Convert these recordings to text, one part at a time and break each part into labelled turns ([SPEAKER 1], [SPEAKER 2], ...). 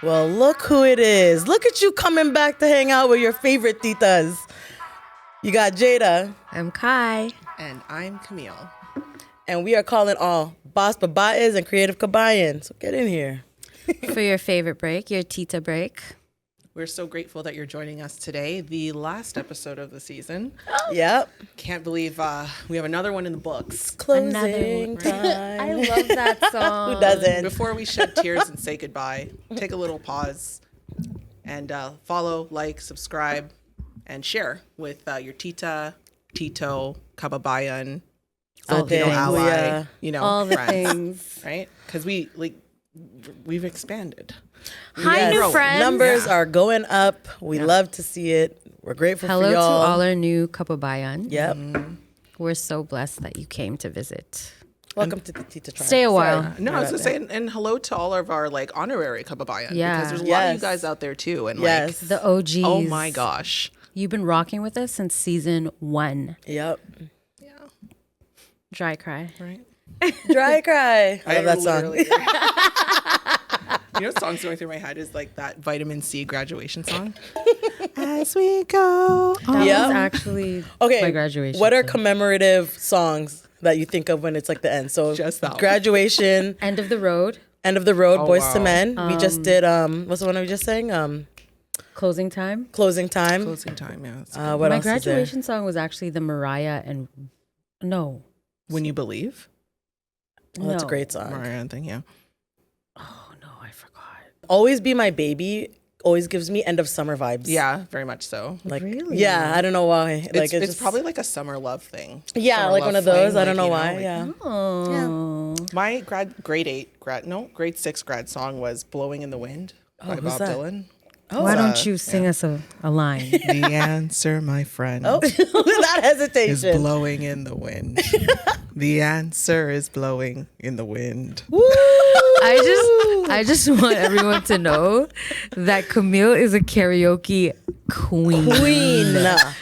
[SPEAKER 1] Well, look who it is. Look at you coming back to hang out with your favorite titas. You got Jada.
[SPEAKER 2] I'm Kai.
[SPEAKER 3] And I'm Camille.
[SPEAKER 1] And we are calling all boss babaes and creative kabayan. So get in here.
[SPEAKER 2] For your favorite break, your Tita break.
[SPEAKER 3] We're so grateful that you're joining us today. The last episode of the season.
[SPEAKER 1] Yep.
[SPEAKER 3] Can't believe we have another one in the books.
[SPEAKER 1] Closing time.
[SPEAKER 2] I love that song.
[SPEAKER 1] Who doesn't?
[SPEAKER 3] Before we shed tears and say goodbye, take a little pause and follow, like, subscribe, and share with your tita, tito, kababayan, Filipino ally,
[SPEAKER 2] all the
[SPEAKER 3] friends,
[SPEAKER 2] things,
[SPEAKER 3] right? Because we've expanded.
[SPEAKER 2] Hi, new friends.
[SPEAKER 1] Numbers are going up. We love to see it. We're grateful
[SPEAKER 2] Hello
[SPEAKER 1] for y'all.
[SPEAKER 2] to all our new kababayan.
[SPEAKER 1] Yep.
[SPEAKER 2] We're so blessed that you came to visit.
[SPEAKER 1] Welcome to the Tita Tribe.
[SPEAKER 2] Stay a while.
[SPEAKER 1] Sorry.
[SPEAKER 3] No, I was going to say, and hello to all of our honorary kababayan.
[SPEAKER 2] Yeah.
[SPEAKER 3] Because there's a lot of you guys out there too. And
[SPEAKER 2] The OGs.
[SPEAKER 3] Oh my gosh.
[SPEAKER 2] You've been rocking with us since season 1.
[SPEAKER 1] Yep.
[SPEAKER 3] Yeah.
[SPEAKER 2] Dry cry.
[SPEAKER 3] Right.
[SPEAKER 1] Dry cry. I love that song.
[SPEAKER 3] You know what song's going through my head is like that Vitamin C graduation song. As we go.
[SPEAKER 2] That was actually my graduation.
[SPEAKER 1] What are commemorative songs that you think of when it's like the end? So
[SPEAKER 3] Just that one.
[SPEAKER 1] Graduation,
[SPEAKER 2] End of the Road.
[SPEAKER 1] End of the Road,
[SPEAKER 3] Oh,
[SPEAKER 1] Boys
[SPEAKER 3] wow.
[SPEAKER 1] to Men. We just did what's the one we just sang?
[SPEAKER 2] Closing Time.
[SPEAKER 1] Closing Time.
[SPEAKER 3] Closing time, yeah. That's
[SPEAKER 1] What
[SPEAKER 2] My
[SPEAKER 1] else is there?
[SPEAKER 2] graduation song was actually the Mariah and... No.
[SPEAKER 3] When You Believe.
[SPEAKER 1] Oh, that's a
[SPEAKER 2] No.
[SPEAKER 1] great song.
[SPEAKER 3] Mariah thing, yeah.
[SPEAKER 2] Oh, no, I forgot.
[SPEAKER 1] Always Be My Baby always gives me end of summer vibes.
[SPEAKER 3] Yeah, very much so.
[SPEAKER 1] Like,
[SPEAKER 2] Really?
[SPEAKER 1] yeah, I don't know why. Like
[SPEAKER 3] It's
[SPEAKER 1] just,
[SPEAKER 3] probably like a summer love thing.
[SPEAKER 1] yeah,
[SPEAKER 3] Summer
[SPEAKER 1] like
[SPEAKER 3] love
[SPEAKER 1] one of those.
[SPEAKER 3] fling,
[SPEAKER 1] I don't know why.
[SPEAKER 3] like,
[SPEAKER 1] Yeah.
[SPEAKER 2] Oh.
[SPEAKER 3] My grade 6 grad song was Blowing in the Wind by
[SPEAKER 1] who's
[SPEAKER 3] Bob
[SPEAKER 1] that?
[SPEAKER 3] Dylan.
[SPEAKER 2] Why don't you sing us a line?
[SPEAKER 3] The answer, my friend,
[SPEAKER 1] Without
[SPEAKER 3] is
[SPEAKER 1] hesitation.
[SPEAKER 3] blowing in the wind. The answer is blowing in the wind.
[SPEAKER 2] I just want everyone to know that Camille is a karaoke queen.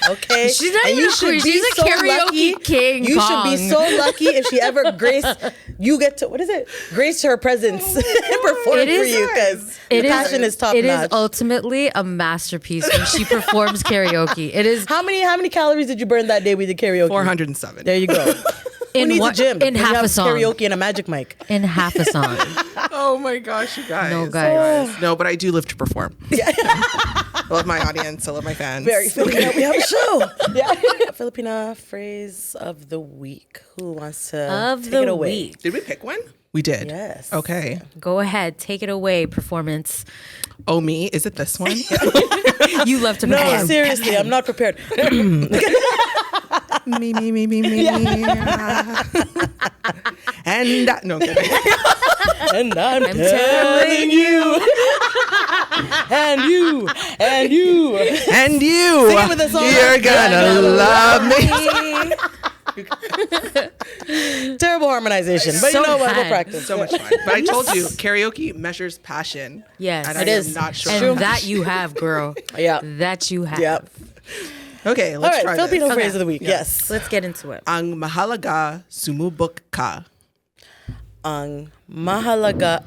[SPEAKER 1] Okay.
[SPEAKER 2] She's not
[SPEAKER 1] And
[SPEAKER 2] even
[SPEAKER 1] you
[SPEAKER 2] a
[SPEAKER 1] should
[SPEAKER 2] queen.
[SPEAKER 1] be
[SPEAKER 2] She's a
[SPEAKER 1] so
[SPEAKER 2] karaoke
[SPEAKER 1] lucky.
[SPEAKER 2] king
[SPEAKER 1] You should be
[SPEAKER 2] Kong.
[SPEAKER 1] so lucky if she ever you get to, what is it? Grace her presence and perform
[SPEAKER 2] It
[SPEAKER 1] for
[SPEAKER 2] is-
[SPEAKER 1] you because the passion is top
[SPEAKER 2] It is
[SPEAKER 1] notch.
[SPEAKER 2] ultimately a masterpiece when she performs karaoke. It is
[SPEAKER 1] How many calories did you burn that day we did karaoke?
[SPEAKER 3] 407.
[SPEAKER 1] There you go. Who
[SPEAKER 2] in
[SPEAKER 1] needs
[SPEAKER 2] one-
[SPEAKER 1] a gym?
[SPEAKER 2] in
[SPEAKER 1] when
[SPEAKER 2] half
[SPEAKER 1] you have
[SPEAKER 2] a song.
[SPEAKER 1] karaoke and a magic mic.
[SPEAKER 2] In half a song.
[SPEAKER 3] Oh my gosh, you guys.
[SPEAKER 2] No, guys.
[SPEAKER 3] No, but I do live to perform. I love my audience. I love my fans.
[SPEAKER 1] Very Filipino. We have a show. Yeah. Filipino phrase of the week. Who wants to take it away?
[SPEAKER 2] week.
[SPEAKER 3] Did we pick one? We did.
[SPEAKER 1] Yes.
[SPEAKER 3] Okay.
[SPEAKER 2] Go ahead, take it away, performance.
[SPEAKER 3] Oh, me? Is it this one?
[SPEAKER 2] You love to
[SPEAKER 1] No,
[SPEAKER 2] perform.
[SPEAKER 1] seriously, I'm not prepared.
[SPEAKER 3] me. And no, kidding.
[SPEAKER 1] And I'm telling
[SPEAKER 2] telling
[SPEAKER 1] you. And you.
[SPEAKER 3] And you.
[SPEAKER 1] Sing it with us all.
[SPEAKER 3] You're gonna love me.
[SPEAKER 1] Terrible harmonization. But
[SPEAKER 2] So
[SPEAKER 1] you know what? We'll
[SPEAKER 2] bad.
[SPEAKER 1] practice.
[SPEAKER 3] So much fun. But I told you, karaoke measures passion.
[SPEAKER 2] Yes.
[SPEAKER 3] And
[SPEAKER 2] It
[SPEAKER 3] I
[SPEAKER 1] is.
[SPEAKER 3] am not sure.
[SPEAKER 2] And that you have, girl.
[SPEAKER 1] Yeah.
[SPEAKER 2] That you have.
[SPEAKER 1] Yep.
[SPEAKER 3] Okay,
[SPEAKER 1] All
[SPEAKER 3] let's
[SPEAKER 1] right.
[SPEAKER 3] try
[SPEAKER 1] Filipino
[SPEAKER 3] this.
[SPEAKER 1] phrase of the week. Yes.
[SPEAKER 2] Let's get into it.
[SPEAKER 3] Ang mahalaga sumubok ka.
[SPEAKER 1] Ang mahalaga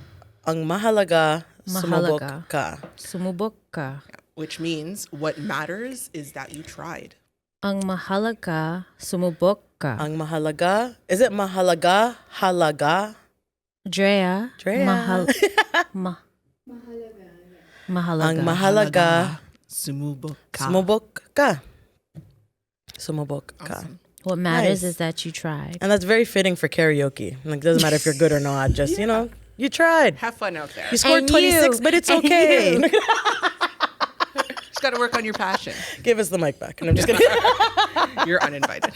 [SPEAKER 1] sumubok ka.
[SPEAKER 2] Sumubok ka.
[SPEAKER 3] Which means what matters is that you tried.
[SPEAKER 2] Ang mahalaga sumubok ka.
[SPEAKER 1] Ang mahalaga. Is it mahalaga? Halaga?
[SPEAKER 2] Drea.
[SPEAKER 1] Drea.
[SPEAKER 2] Mahalaga.
[SPEAKER 1] Ang mahalaga
[SPEAKER 3] Sumubok ka.
[SPEAKER 1] sumubok ka. Sumubok ka.
[SPEAKER 3] Awesome.
[SPEAKER 2] What matters
[SPEAKER 1] Nice.
[SPEAKER 2] is that you tried.
[SPEAKER 1] And that's very fitting for karaoke. Like, doesn't matter if you're good or not. Just, you tried.
[SPEAKER 3] Have fun out there.
[SPEAKER 1] You scored
[SPEAKER 2] And
[SPEAKER 1] 26,
[SPEAKER 2] you.
[SPEAKER 1] but it's
[SPEAKER 2] And
[SPEAKER 1] okay.
[SPEAKER 2] you.
[SPEAKER 3] Just got to work on your passion.
[SPEAKER 1] Give us the mic back. And I'm just kidding.
[SPEAKER 3] You're uninvited.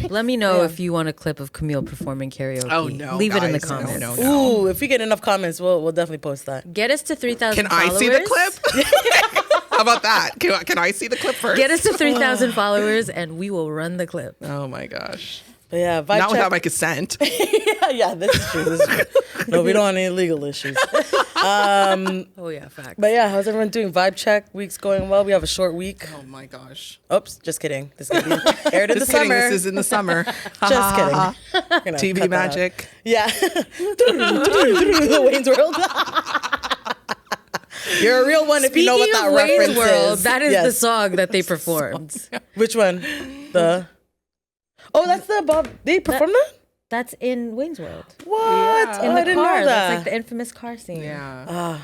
[SPEAKER 2] Let me know if you want a clip of Camille performing karaoke.
[SPEAKER 3] Oh, no,
[SPEAKER 2] Leave it in the
[SPEAKER 3] guys. No,
[SPEAKER 2] comments.
[SPEAKER 3] no, no.
[SPEAKER 1] Ooh, if we get enough comments, we'll definitely post that.
[SPEAKER 2] Get us to 3,000
[SPEAKER 3] Can
[SPEAKER 2] followers.
[SPEAKER 3] I see the clip? How about that? Can I see the clip first?
[SPEAKER 2] Get us to 3,000 followers and we will run the clip.
[SPEAKER 3] Oh my gosh.
[SPEAKER 1] But yeah, vibe
[SPEAKER 3] Not
[SPEAKER 1] check.
[SPEAKER 3] without my consent.
[SPEAKER 1] yeah, this is true. No, we don't want any legal issues.
[SPEAKER 2] Oh yeah, facts.
[SPEAKER 1] But yeah, how's everyone doing? Vibe check. Week's going well. We have a short week.
[SPEAKER 3] Oh my gosh.
[SPEAKER 1] Oops, just kidding. This is gonna be aired in the
[SPEAKER 3] Just kidding.
[SPEAKER 1] summer.
[SPEAKER 3] This is in the summer.
[SPEAKER 1] Just kidding. Gonna
[SPEAKER 3] TV
[SPEAKER 1] cut that
[SPEAKER 3] magic.
[SPEAKER 1] out. Yeah. Wayne's World. You're a real one if you know what that
[SPEAKER 2] Speaking of Wayne's
[SPEAKER 1] reference
[SPEAKER 2] World,
[SPEAKER 1] is.
[SPEAKER 2] that is
[SPEAKER 1] Yes.
[SPEAKER 2] the song that they performed.
[SPEAKER 1] Which one? The. Oh, that's the Bob. They performed that?
[SPEAKER 2] That's in Wayne's World.
[SPEAKER 1] What?
[SPEAKER 3] Yeah.
[SPEAKER 1] Oh,
[SPEAKER 2] In
[SPEAKER 1] I
[SPEAKER 2] the
[SPEAKER 1] didn't
[SPEAKER 2] car.
[SPEAKER 1] know that.
[SPEAKER 2] That's like the infamous car scene.
[SPEAKER 3] Yeah.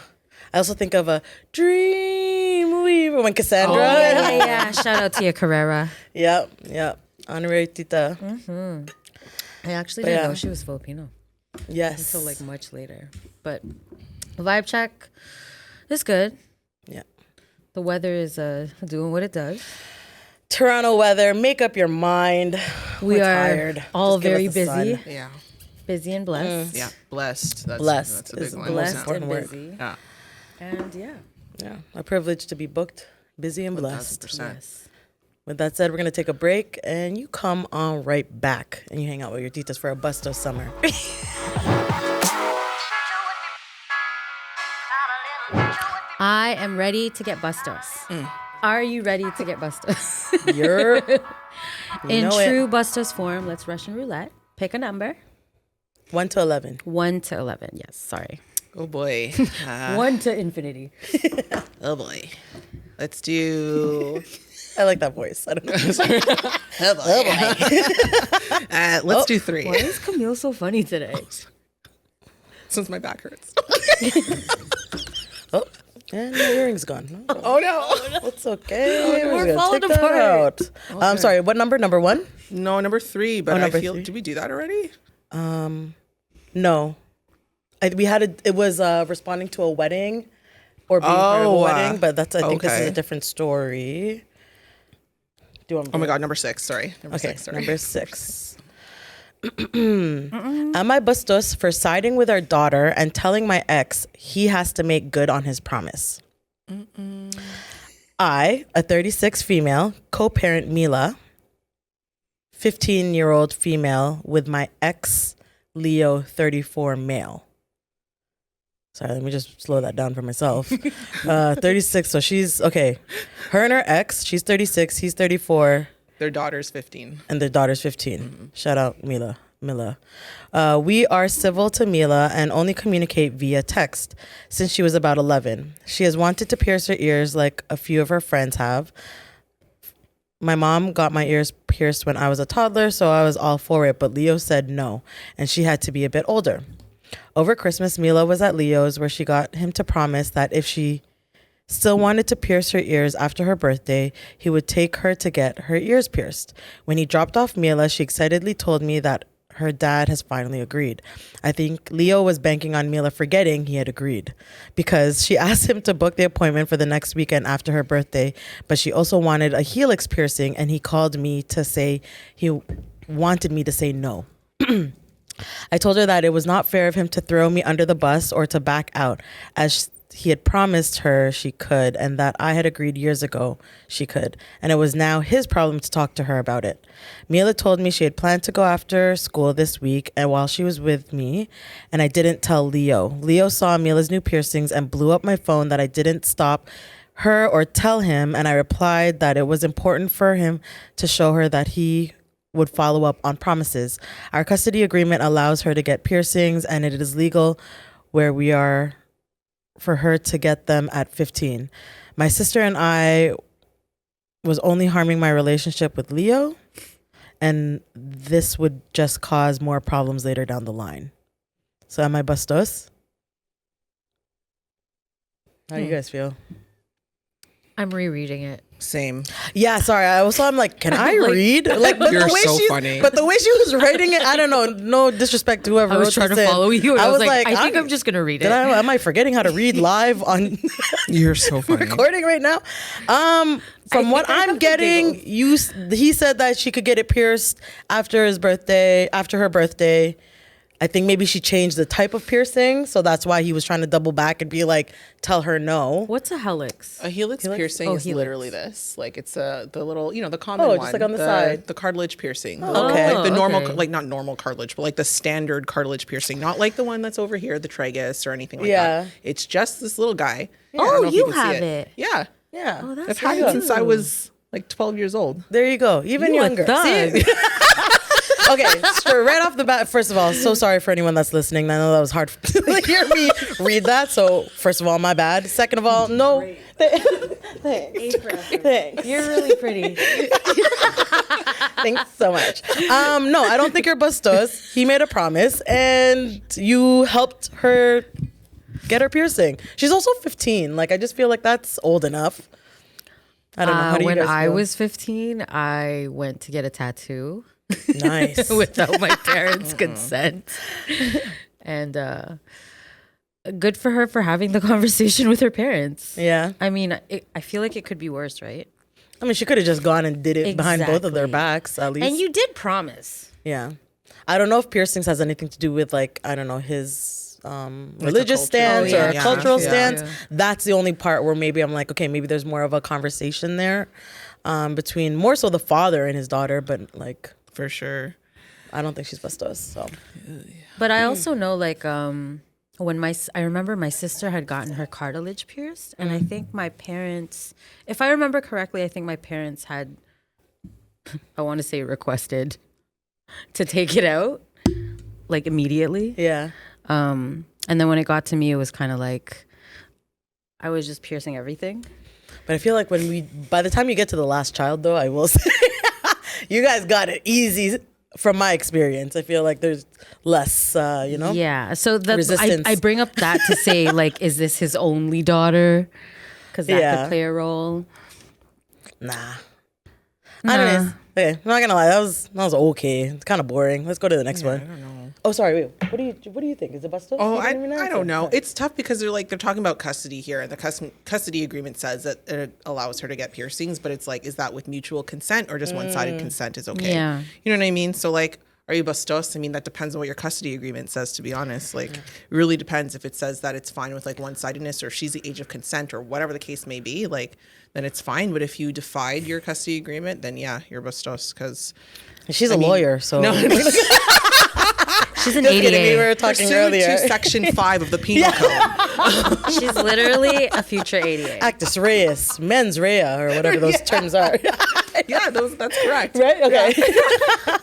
[SPEAKER 1] I also think of a Dream Weaver when Cassandra.
[SPEAKER 2] Oh, yeah. Shout out to Tia Carrera.
[SPEAKER 1] Yep. Honorary Tita.
[SPEAKER 2] I actually
[SPEAKER 1] But
[SPEAKER 2] didn't
[SPEAKER 1] yeah.
[SPEAKER 2] know she was Filipino
[SPEAKER 1] Yes.
[SPEAKER 2] until like much later. But vibe check is good.
[SPEAKER 1] Yeah.
[SPEAKER 2] The weather is doing what it does.
[SPEAKER 1] Toronto weather. Make up your mind.
[SPEAKER 2] We
[SPEAKER 1] We're
[SPEAKER 2] are
[SPEAKER 1] tired.
[SPEAKER 2] all
[SPEAKER 1] Just give
[SPEAKER 2] very
[SPEAKER 1] us the sun.
[SPEAKER 2] busy.
[SPEAKER 3] Yeah.
[SPEAKER 2] Busy and blessed.
[SPEAKER 3] Yeah. Blessed. That's,
[SPEAKER 1] Blessed
[SPEAKER 3] That's a big
[SPEAKER 1] is
[SPEAKER 3] one.
[SPEAKER 1] the most
[SPEAKER 2] Blessed
[SPEAKER 1] important
[SPEAKER 2] and
[SPEAKER 1] word.
[SPEAKER 2] busy.
[SPEAKER 3] Yeah.
[SPEAKER 2] And yeah.
[SPEAKER 1] Yeah. A privilege to be booked, busy and blessed.
[SPEAKER 3] 1,000%.
[SPEAKER 2] Yes.
[SPEAKER 1] With that said, we're going to take a break and you come on right back and you hang out with your titas for a Bastos summer.
[SPEAKER 2] I am ready to get Bastos. Are you ready to get Bastos?
[SPEAKER 1] You're
[SPEAKER 2] In
[SPEAKER 1] know it.
[SPEAKER 2] true Bastos form, let's Russian roulette. Pick a number.
[SPEAKER 1] 1 to 11.
[SPEAKER 2] 1 to 11. Yes, sorry.
[SPEAKER 3] Oh boy.
[SPEAKER 2] 1 to infinity.
[SPEAKER 3] Oh boy. Let's do.
[SPEAKER 1] I like that voice. I don't know.
[SPEAKER 3] Let's do 3.
[SPEAKER 2] Why is Camille so funny today?
[SPEAKER 3] Since my back hurts.
[SPEAKER 1] Oh, and my earring's gone.
[SPEAKER 3] Oh no.
[SPEAKER 1] It's okay.
[SPEAKER 2] We're
[SPEAKER 1] We're gonna
[SPEAKER 2] falling
[SPEAKER 1] take that
[SPEAKER 2] apart.
[SPEAKER 1] out. I'm sorry. What number? Number 1?
[SPEAKER 3] No, number 3. But
[SPEAKER 1] number
[SPEAKER 3] I feel.
[SPEAKER 1] 3.
[SPEAKER 3] Did we do that already?
[SPEAKER 1] No. It was responding to a wedding or being part of a
[SPEAKER 3] Oh,
[SPEAKER 1] wedding, but that's I think this is
[SPEAKER 3] okay.
[SPEAKER 1] a different story. Do you want me
[SPEAKER 3] Oh my
[SPEAKER 1] to-
[SPEAKER 3] God. Number 6. Sorry. Number
[SPEAKER 1] Okay,
[SPEAKER 3] 6. Sorry.
[SPEAKER 1] number 6. Am I Bastos for siding with our daughter and telling my ex he has to make good on his promise? I, a 36 female, co-parent Mila, 15-year-old female with my ex, Leo, 34 male. Sorry, let me just slow that down for myself. 36, so she's, okay. Her and her ex, she's 36, he's 34.
[SPEAKER 3] Their daughter's 15.
[SPEAKER 1] And their daughter's 15. Shout out Mila. We are civil to Mila and only communicate via text since she was about 11. She has wanted to pierce her ears like a few of her friends have. My mom got my ears pierced when I was a toddler, so I was all for it, but Leo said no, and she had to be a bit older. Over Christmas, Mila was at Leo's where she got him to promise that if she still wanted to pierce her ears after her birthday, he would take her to get her ears pierced. When he dropped off Mila, she excitedly told me that her dad has finally agreed. I think Leo was banking on Mila forgetting he had agreed because she asked him to book the appointment for the next weekend after her birthday, but she also wanted a helix piercing and he called me to say he wanted me to say no. I told her that it was not fair of him to throw me under the bus or to back out as he had promised her she could and that I had agreed years ago she could. And it was now his problem to talk to her about it. Mila told me she had planned to go after school this week and while she was with me, and I didn't tell Leo. Leo saw Mila's new piercings and blew up my phone that I didn't stop her or tell him, and I replied that it was important for him to show her that he would follow up on promises. Our custody agreement allows her to get piercings and it is legal where we are for her to get them at 15. My sister and I was only harming my relationship with Leo, and this would just cause more problems later down the line. So am I Bastos? How do you guys feel?
[SPEAKER 2] I'm rereading it.
[SPEAKER 3] Same.
[SPEAKER 1] Yeah, sorry. I'm like, can I
[SPEAKER 2] Like-
[SPEAKER 1] read? Like, but
[SPEAKER 3] You're
[SPEAKER 1] the way
[SPEAKER 3] so
[SPEAKER 1] she,
[SPEAKER 3] funny.
[SPEAKER 1] But the way she was writing it, I don't know. No disrespect to whoever
[SPEAKER 2] I was
[SPEAKER 1] wrote
[SPEAKER 2] trying to
[SPEAKER 1] this in.
[SPEAKER 2] follow you. And I was like, I think I'm just going to read it.
[SPEAKER 1] Am I forgetting how to read live on
[SPEAKER 3] You're so funny.
[SPEAKER 1] recording right now? From what I'm getting, he said that she could get it pierced after her birthday. I think maybe she changed the type of piercing, so that's why he was trying to double back and be like, tell her no.
[SPEAKER 2] What's a helix?
[SPEAKER 3] A helix piercing is
[SPEAKER 2] helix.
[SPEAKER 3] literally this. Like it's the little, the common
[SPEAKER 1] Oh,
[SPEAKER 3] one.
[SPEAKER 1] just like on the side.
[SPEAKER 3] The cartilage piercing.
[SPEAKER 1] okay.
[SPEAKER 3] Like the normal,
[SPEAKER 2] okay.
[SPEAKER 3] like not normal cartilage, but like the standard cartilage piercing. Not like the one that's over here, the tragus or anything like
[SPEAKER 1] Yeah.
[SPEAKER 3] that. It's just this little guy. I
[SPEAKER 2] Oh,
[SPEAKER 3] don't know if
[SPEAKER 2] you
[SPEAKER 3] can see
[SPEAKER 2] have it.
[SPEAKER 3] Yeah.
[SPEAKER 1] Yeah.
[SPEAKER 2] Oh, that's
[SPEAKER 3] I've had it since I was like 12 years old.
[SPEAKER 1] There you go. Even
[SPEAKER 2] You a
[SPEAKER 1] younger.
[SPEAKER 2] thug.
[SPEAKER 1] See? Okay, sure. Right off the bat, first of all, so sorry for anyone that's listening. I know that was hard to hear me read that. So, first of all, my bad. Second of all, no. Thanks. Thanks.
[SPEAKER 2] You're really pretty.
[SPEAKER 1] Thanks so much. No, I don't think you're Bastos. He made a promise, and you helped her get her piercing. She's also 15. Like, I just feel like that's old enough. I don't know. How do you
[SPEAKER 2] When
[SPEAKER 1] guys
[SPEAKER 2] I
[SPEAKER 1] feel?
[SPEAKER 2] was 15, I went to get a tattoo
[SPEAKER 1] Nice.
[SPEAKER 2] without my parents' consent. And good for her for having the conversation with her parents.
[SPEAKER 1] Yeah.
[SPEAKER 2] I mean, I feel like it could be worse, right?
[SPEAKER 1] I mean, she could have just gone and did it behind both of their
[SPEAKER 2] Exactly.
[SPEAKER 1] backs, at least.
[SPEAKER 2] And you did promise.
[SPEAKER 1] Yeah. I don't know if piercings has anything to do with, like, I don't know, his religious
[SPEAKER 3] culture.
[SPEAKER 1] stance
[SPEAKER 3] Oh, yeah,
[SPEAKER 1] or
[SPEAKER 3] yeah.
[SPEAKER 1] cultural
[SPEAKER 3] Yeah.
[SPEAKER 1] stance.
[SPEAKER 2] Yeah.
[SPEAKER 1] That's the only part where maybe I'm like, okay, maybe there's more of a conversation there between more so the father and his daughter, but like,
[SPEAKER 3] For sure.
[SPEAKER 1] I don't think she's Bastos. So
[SPEAKER 2] But I also know, like, when I remember my sister had gotten her cartilage pierced, and I think my parents, if I remember correctly, I think my parents had, I want to say requested to take it out, like immediately.
[SPEAKER 1] yeah.
[SPEAKER 2] And then when it got to me, it was kind of like, I was just piercing everything.
[SPEAKER 1] But I feel like by the time you get to the last child, though, I will say, you guys got it easy from my experience. I feel like there's less,
[SPEAKER 2] Yeah. So that's,
[SPEAKER 1] Resistance.
[SPEAKER 2] I bring up that to say, like, is this his only daughter? Because that
[SPEAKER 1] Yeah.
[SPEAKER 2] could play a role.
[SPEAKER 1] Nah. I don't know. Okay, I'm not gonna lie. That was okay. It's kind of boring. Let's go to the next one.
[SPEAKER 3] I don't know.
[SPEAKER 1] Oh, sorry. Wait. What do you think? Is it Bastos?
[SPEAKER 3] Oh,
[SPEAKER 1] You
[SPEAKER 3] I
[SPEAKER 1] didn't even answer.
[SPEAKER 3] don't know. It's tough because they're talking about custody here, and the custody agreement says that it allows her to get piercings, but it's like, is that with mutual consent or just one-sided consent is okay?
[SPEAKER 2] Yeah.
[SPEAKER 3] You know what I mean? So like, are you Bastos? I mean, that depends on what your custody agreement says, to be honest. Like, it really depends if it says that it's fine with like one-sidedness or she's the age of consent or whatever the case may be, like, then it's fine. But if you defied your custody agreement, then yeah, you're Bastos because
[SPEAKER 1] She's a lawyer, so
[SPEAKER 3] no,
[SPEAKER 2] She's an
[SPEAKER 1] Just kidding, we
[SPEAKER 2] 88.
[SPEAKER 1] were talking
[SPEAKER 3] pursuant
[SPEAKER 1] earlier.
[SPEAKER 3] to Section 5 of the Penal Code.
[SPEAKER 2] She's literally a future 88.
[SPEAKER 1] Actus reus, mens rea, or whatever those terms are.
[SPEAKER 3] Yeah, that's correct.
[SPEAKER 1] Right? Okay.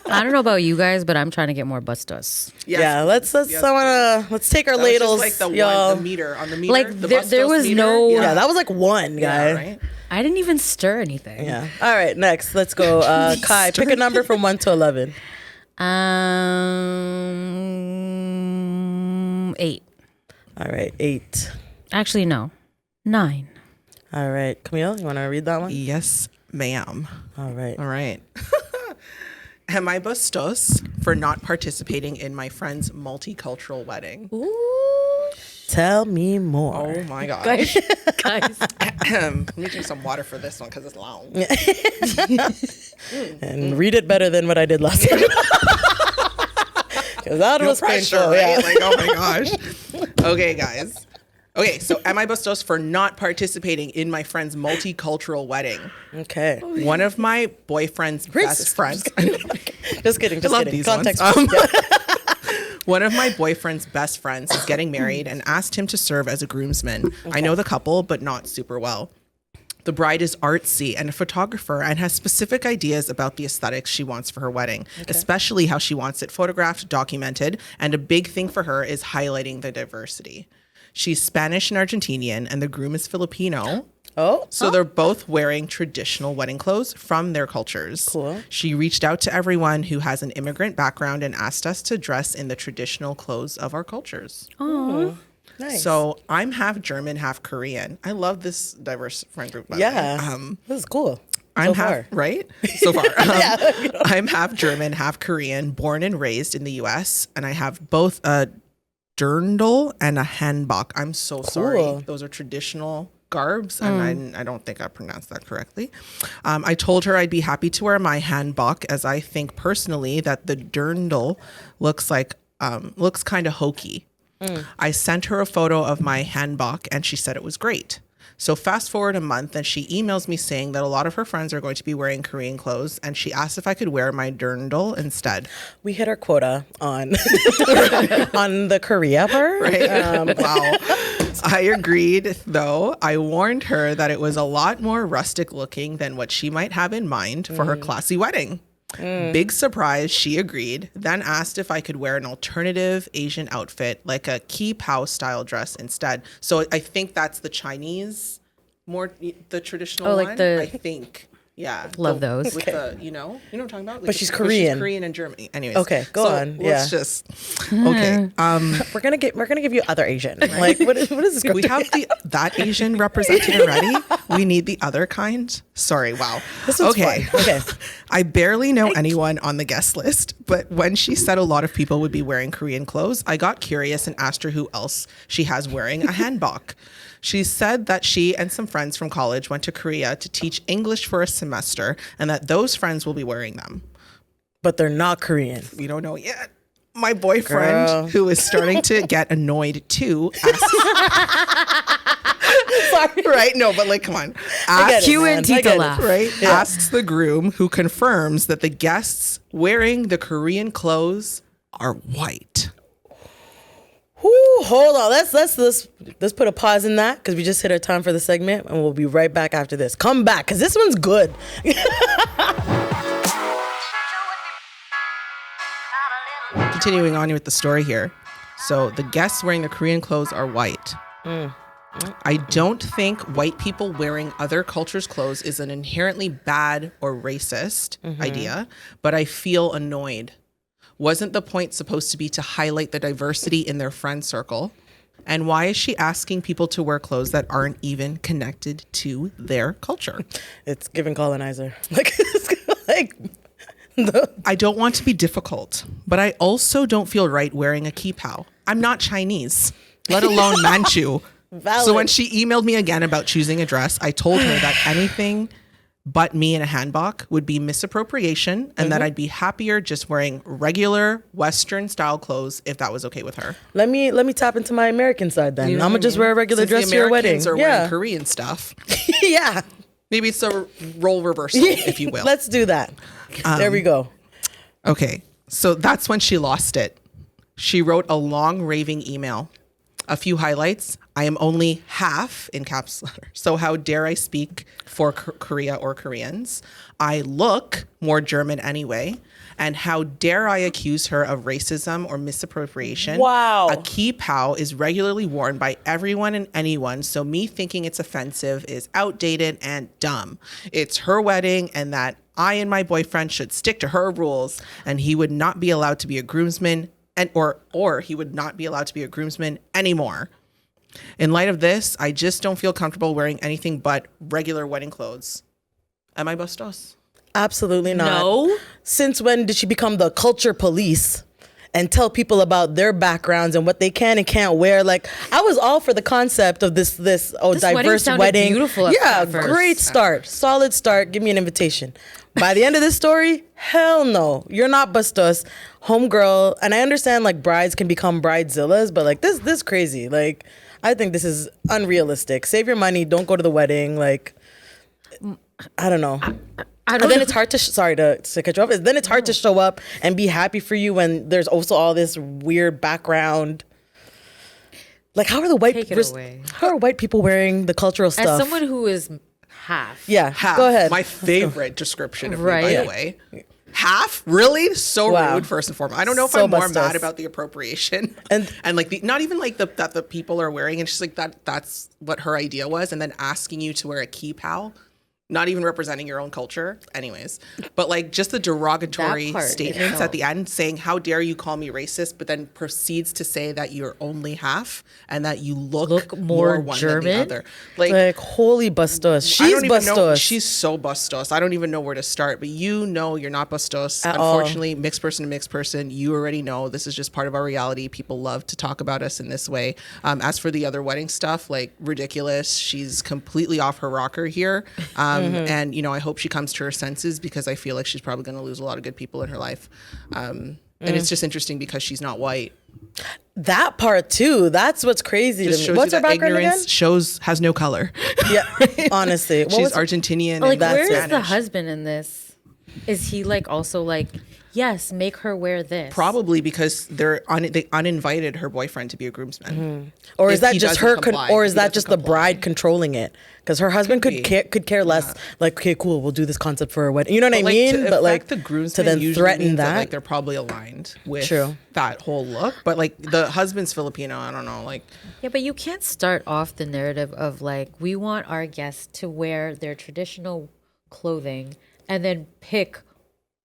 [SPEAKER 2] I don't know about you guys, but I'm trying to get more Bastos.
[SPEAKER 3] Yes.
[SPEAKER 1] Yeah. Let's let's take our
[SPEAKER 3] That was just
[SPEAKER 1] ladles,
[SPEAKER 3] like the
[SPEAKER 1] y'all.
[SPEAKER 3] one, the meter on the meter.
[SPEAKER 2] Like,
[SPEAKER 3] the
[SPEAKER 2] there
[SPEAKER 3] Bastos
[SPEAKER 2] was
[SPEAKER 3] meter.
[SPEAKER 2] no-
[SPEAKER 1] Yeah, that was like one guy.
[SPEAKER 3] Yeah, right.
[SPEAKER 2] I didn't even stir anything.
[SPEAKER 1] Yeah. All right. Next, let's go. Kai, pick a number from 1 to 11.
[SPEAKER 2] 8.
[SPEAKER 1] All right. 8.
[SPEAKER 2] Actually, no. 9.
[SPEAKER 1] All right. Camille, you want to read that one?
[SPEAKER 3] Yes, ma'am.
[SPEAKER 1] All right.
[SPEAKER 3] All right. Am I Bastos for not participating in my friend's multicultural wedding?
[SPEAKER 1] Tell me more.
[SPEAKER 3] Oh my gosh.
[SPEAKER 2] Guys.
[SPEAKER 3] Let me drink some water for this one because it's long.
[SPEAKER 1] And read it better than what I did last time. Because that
[SPEAKER 3] No
[SPEAKER 1] was
[SPEAKER 3] pressure,
[SPEAKER 1] painful.
[SPEAKER 3] right?
[SPEAKER 1] Yeah.
[SPEAKER 3] Like, oh my gosh. Okay, guys. Okay, so am I Bastos for not participating in my friend's multicultural wedding?
[SPEAKER 1] Okay.
[SPEAKER 3] One of my boyfriend's best friends.
[SPEAKER 1] Just kidding. Just
[SPEAKER 3] love
[SPEAKER 1] kidding.
[SPEAKER 3] these
[SPEAKER 1] Context.
[SPEAKER 3] ones.
[SPEAKER 1] Yeah.
[SPEAKER 3] One of my boyfriend's best friends is getting married and asked him to serve as a groomsman. I know the couple, but not super well. The bride is artsy and a photographer and has specific ideas about the aesthetics she wants for her wedding, especially how she wants it photographed, documented, and a big thing for her is highlighting the diversity. She's Spanish and Argentinian, and the groom is Filipino.
[SPEAKER 1] Oh.
[SPEAKER 3] So they're both wearing traditional wedding clothes from their cultures.
[SPEAKER 1] Cool.
[SPEAKER 3] She reached out to everyone who has an immigrant background and asked us to dress in the traditional clothes of our cultures.
[SPEAKER 2] Oh.
[SPEAKER 1] Nice.
[SPEAKER 3] So I'm half German, half Korean. I love this diverse friend group. By the way.
[SPEAKER 1] Yeah. This is cool.
[SPEAKER 3] I'm
[SPEAKER 1] so
[SPEAKER 3] half
[SPEAKER 1] far.
[SPEAKER 3] right so far. I'm half German, half Korean, born and raised in the U.S., and I have both a dirndl and a hanbok. I'm so sorry.
[SPEAKER 1] Cool.
[SPEAKER 3] Those are traditional garbs, and I don't think I pronounced that correctly. I told her I'd be happy to wear my hanbok, as I think personally that the dirndl looks like looks kind of hokey. I sent her a photo of my hanbok and she said it was great. So fast forward a month and she emails me saying that a lot of her friends are going to be wearing Korean clothes and she asked if I could wear my dirndl instead.
[SPEAKER 1] We hit our quota on on the Korea part.
[SPEAKER 3] Right? Wow. I agreed, though. I warned her that it was a lot more rustic looking than what she might have in mind for her classy wedding. Big surprise, she agreed, then asked if I could wear an alternative Asian outfit, like a ki pao style dress instead. So I think that's the Chinese, more the traditional
[SPEAKER 2] Oh, like
[SPEAKER 3] one.
[SPEAKER 2] the-
[SPEAKER 3] I think. Yeah.
[SPEAKER 2] Love those.
[SPEAKER 3] With the, you know what I'm talking about? Like
[SPEAKER 1] But she's Korean.
[SPEAKER 3] She's Korean and Germany. Anyways.
[SPEAKER 1] Okay, go on.
[SPEAKER 3] Let's
[SPEAKER 1] Yeah.
[SPEAKER 3] just, okay.
[SPEAKER 1] We're gonna give you other Asian. Like what is this?
[SPEAKER 3] We have that Asian represented already. We need the other kind. Sorry, wow.
[SPEAKER 1] This one's fine. Okay.
[SPEAKER 3] I barely know anyone on the guest list, but when she said a lot of people would be wearing Korean clothes, I got curious and asked her who else she has wearing a hanbok. She said that she and some friends from college went to Korea to teach English for a semester and that those friends will be wearing them.
[SPEAKER 1] But they're not Korean.
[SPEAKER 3] We don't know yet. My boyfriend,
[SPEAKER 1] Girl.
[SPEAKER 3] who is starting to get annoyed too, asks,
[SPEAKER 1] Sorry.
[SPEAKER 3] right? No, but like, come on.
[SPEAKER 1] I get it,
[SPEAKER 2] Cue
[SPEAKER 1] man.
[SPEAKER 2] and
[SPEAKER 1] I
[SPEAKER 2] Tita
[SPEAKER 1] get it.
[SPEAKER 2] laugh.
[SPEAKER 3] Right?
[SPEAKER 1] Yeah.
[SPEAKER 3] Asks the groom, who confirms that the guests wearing the Korean clothes are white.
[SPEAKER 1] Whew, hold on. Let's put a pause in that because we just hit our time for the segment and we'll be right back after this. Come back because this one's good.
[SPEAKER 3] Continuing on with the story here. So the guests wearing the Korean clothes are white. I don't think white people wearing other cultures' clothes is an inherently bad or racist idea, but I feel annoyed. Wasn't the point supposed to be to highlight the diversity in their friend circle? And why is she asking people to wear clothes that aren't even connected to their culture?
[SPEAKER 1] It's giving colonizer. Like,
[SPEAKER 3] I don't want to be difficult, but I also don't feel right wearing a kipao. I'm not Chinese, let alone Manchu.
[SPEAKER 1] Valid.
[SPEAKER 3] So when she emailed me again about choosing a dress, I told her that anything but me in a hanbok would be misappropriation and that I'd be happier just wearing regular Western style clothes if that was okay with her.
[SPEAKER 1] let me tap into my American side then.
[SPEAKER 3] You know
[SPEAKER 1] I'm
[SPEAKER 3] what
[SPEAKER 1] gonna just
[SPEAKER 3] I mean?
[SPEAKER 1] wear a regular
[SPEAKER 3] Since
[SPEAKER 1] dress
[SPEAKER 3] the
[SPEAKER 1] to your wedding.
[SPEAKER 3] Americans are wearing Korean stuff.
[SPEAKER 1] Yeah.
[SPEAKER 3] Maybe it's a role reversal, if you will.
[SPEAKER 1] Let's do that. There we go.
[SPEAKER 3] Okay, so that's when she lost it. She wrote a long raving email. A few highlights. I am only half in caps letter. So how dare I speak for Korea or Koreans? I look more German anyway. And how dare I accuse her of racism or misappropriation?
[SPEAKER 1] Wow.
[SPEAKER 3] A kipao is regularly worn by everyone and anyone. So me thinking it's offensive is outdated and dumb. It's her wedding and that I and my boyfriend should stick to her rules and he would not be allowed to be a groomsman and or he would not be allowed to be a groomsman anymore. In light of this, I just don't feel comfortable wearing anything but regular wedding clothes. Am I Bastos?
[SPEAKER 1] Absolutely not.
[SPEAKER 2] No.
[SPEAKER 1] Since when did she become the culture police and tell people about their backgrounds and what they can and can't wear? Like, I was all for the concept of this
[SPEAKER 2] This
[SPEAKER 1] diverse
[SPEAKER 2] sounded
[SPEAKER 1] wedding.
[SPEAKER 2] beautiful at
[SPEAKER 1] Yeah,
[SPEAKER 2] first.
[SPEAKER 1] great start. Solid start. Give me an invitation. By the end of this story, hell no. You're not Bastos. Homegirl. And I understand like brides can become bridezillas, but like this crazy. Like, I think this is unrealistic. Save your money. Don't go to the wedding. Like, I don't know.
[SPEAKER 2] I
[SPEAKER 1] And
[SPEAKER 2] don't
[SPEAKER 1] then
[SPEAKER 2] know.
[SPEAKER 1] it's hard to sorry to cut you off. Then it's hard to show up and be happy for you when there's also all this weird background. Like, how are the white
[SPEAKER 2] Take it away.
[SPEAKER 1] How are white people wearing the cultural stuff?
[SPEAKER 2] As someone who is half.
[SPEAKER 1] yeah,
[SPEAKER 3] Half.
[SPEAKER 1] go ahead.
[SPEAKER 3] My favorite description of
[SPEAKER 2] Right.
[SPEAKER 3] me, by the way. Half? Really? So
[SPEAKER 1] Wow.
[SPEAKER 3] rude, first and foremost. I don't know if
[SPEAKER 1] So
[SPEAKER 3] I'm more
[SPEAKER 1] Bastos.
[SPEAKER 3] mad about the appropriation
[SPEAKER 1] And-
[SPEAKER 3] and like not even like that the people are wearing. It's just like that's what her idea was. And then asking you to wear a kipao, not even representing your own culture. Anyways, but like just the derogatory
[SPEAKER 2] That part
[SPEAKER 3] statements
[SPEAKER 2] itself.
[SPEAKER 3] at the end saying, how dare you call me racist, but then proceeds to say that you're only half and that you look
[SPEAKER 2] more
[SPEAKER 3] one
[SPEAKER 2] German?
[SPEAKER 3] than the other.
[SPEAKER 1] like, holy Bastos.
[SPEAKER 3] I
[SPEAKER 1] She's
[SPEAKER 3] don't even know.
[SPEAKER 1] Bastos.
[SPEAKER 3] She's so Bastos. I don't even know where to start. But you know you're not Bastos.
[SPEAKER 1] At all.
[SPEAKER 3] Unfortunately, mixed person to mixed person, you already know this is just part of our reality. People love to talk about us in this way. As for the other wedding stuff, like ridiculous. She's completely off her rocker here. And, you know, I hope she comes to her senses because I feel like she's probably going to lose a lot of good people in her life. And it's just interesting because she's not white.
[SPEAKER 1] That part too. That's what's crazy
[SPEAKER 3] Just
[SPEAKER 1] to me.
[SPEAKER 3] shows
[SPEAKER 1] What's
[SPEAKER 3] you
[SPEAKER 1] her
[SPEAKER 3] that
[SPEAKER 1] background again?
[SPEAKER 3] ignorance has no color.
[SPEAKER 1] Yeah, honestly. What
[SPEAKER 3] She's
[SPEAKER 1] was-
[SPEAKER 3] Argentinian
[SPEAKER 2] Like,
[SPEAKER 3] and
[SPEAKER 1] that's
[SPEAKER 2] where is the
[SPEAKER 3] Spanish.
[SPEAKER 2] husband in this? Is he like also like, yes, make her wear this?
[SPEAKER 3] Probably because they uninvited her boyfriend to be a groomsman.
[SPEAKER 1] Or
[SPEAKER 3] If
[SPEAKER 1] is that
[SPEAKER 3] he
[SPEAKER 1] just
[SPEAKER 3] doesn't
[SPEAKER 1] her?
[SPEAKER 3] comply,
[SPEAKER 1] Or is
[SPEAKER 3] he
[SPEAKER 1] that
[SPEAKER 3] doesn't
[SPEAKER 1] just the
[SPEAKER 3] comply.
[SPEAKER 1] bride controlling it? Because her husband
[SPEAKER 3] Could
[SPEAKER 1] could care less. Like, okay, cool, we'll do this concept for a wedding. You know what I mean?
[SPEAKER 3] To
[SPEAKER 1] But like,
[SPEAKER 3] affect the groomsmen
[SPEAKER 1] to then
[SPEAKER 3] usually
[SPEAKER 1] threaten
[SPEAKER 3] means
[SPEAKER 1] that.
[SPEAKER 3] like they're probably aligned with
[SPEAKER 1] True.
[SPEAKER 3] that whole look. But like the husband's Filipino, I don't know. Like
[SPEAKER 2] Yeah, but you can't start off the narrative of like, we want our guests to wear their traditional clothing and then pick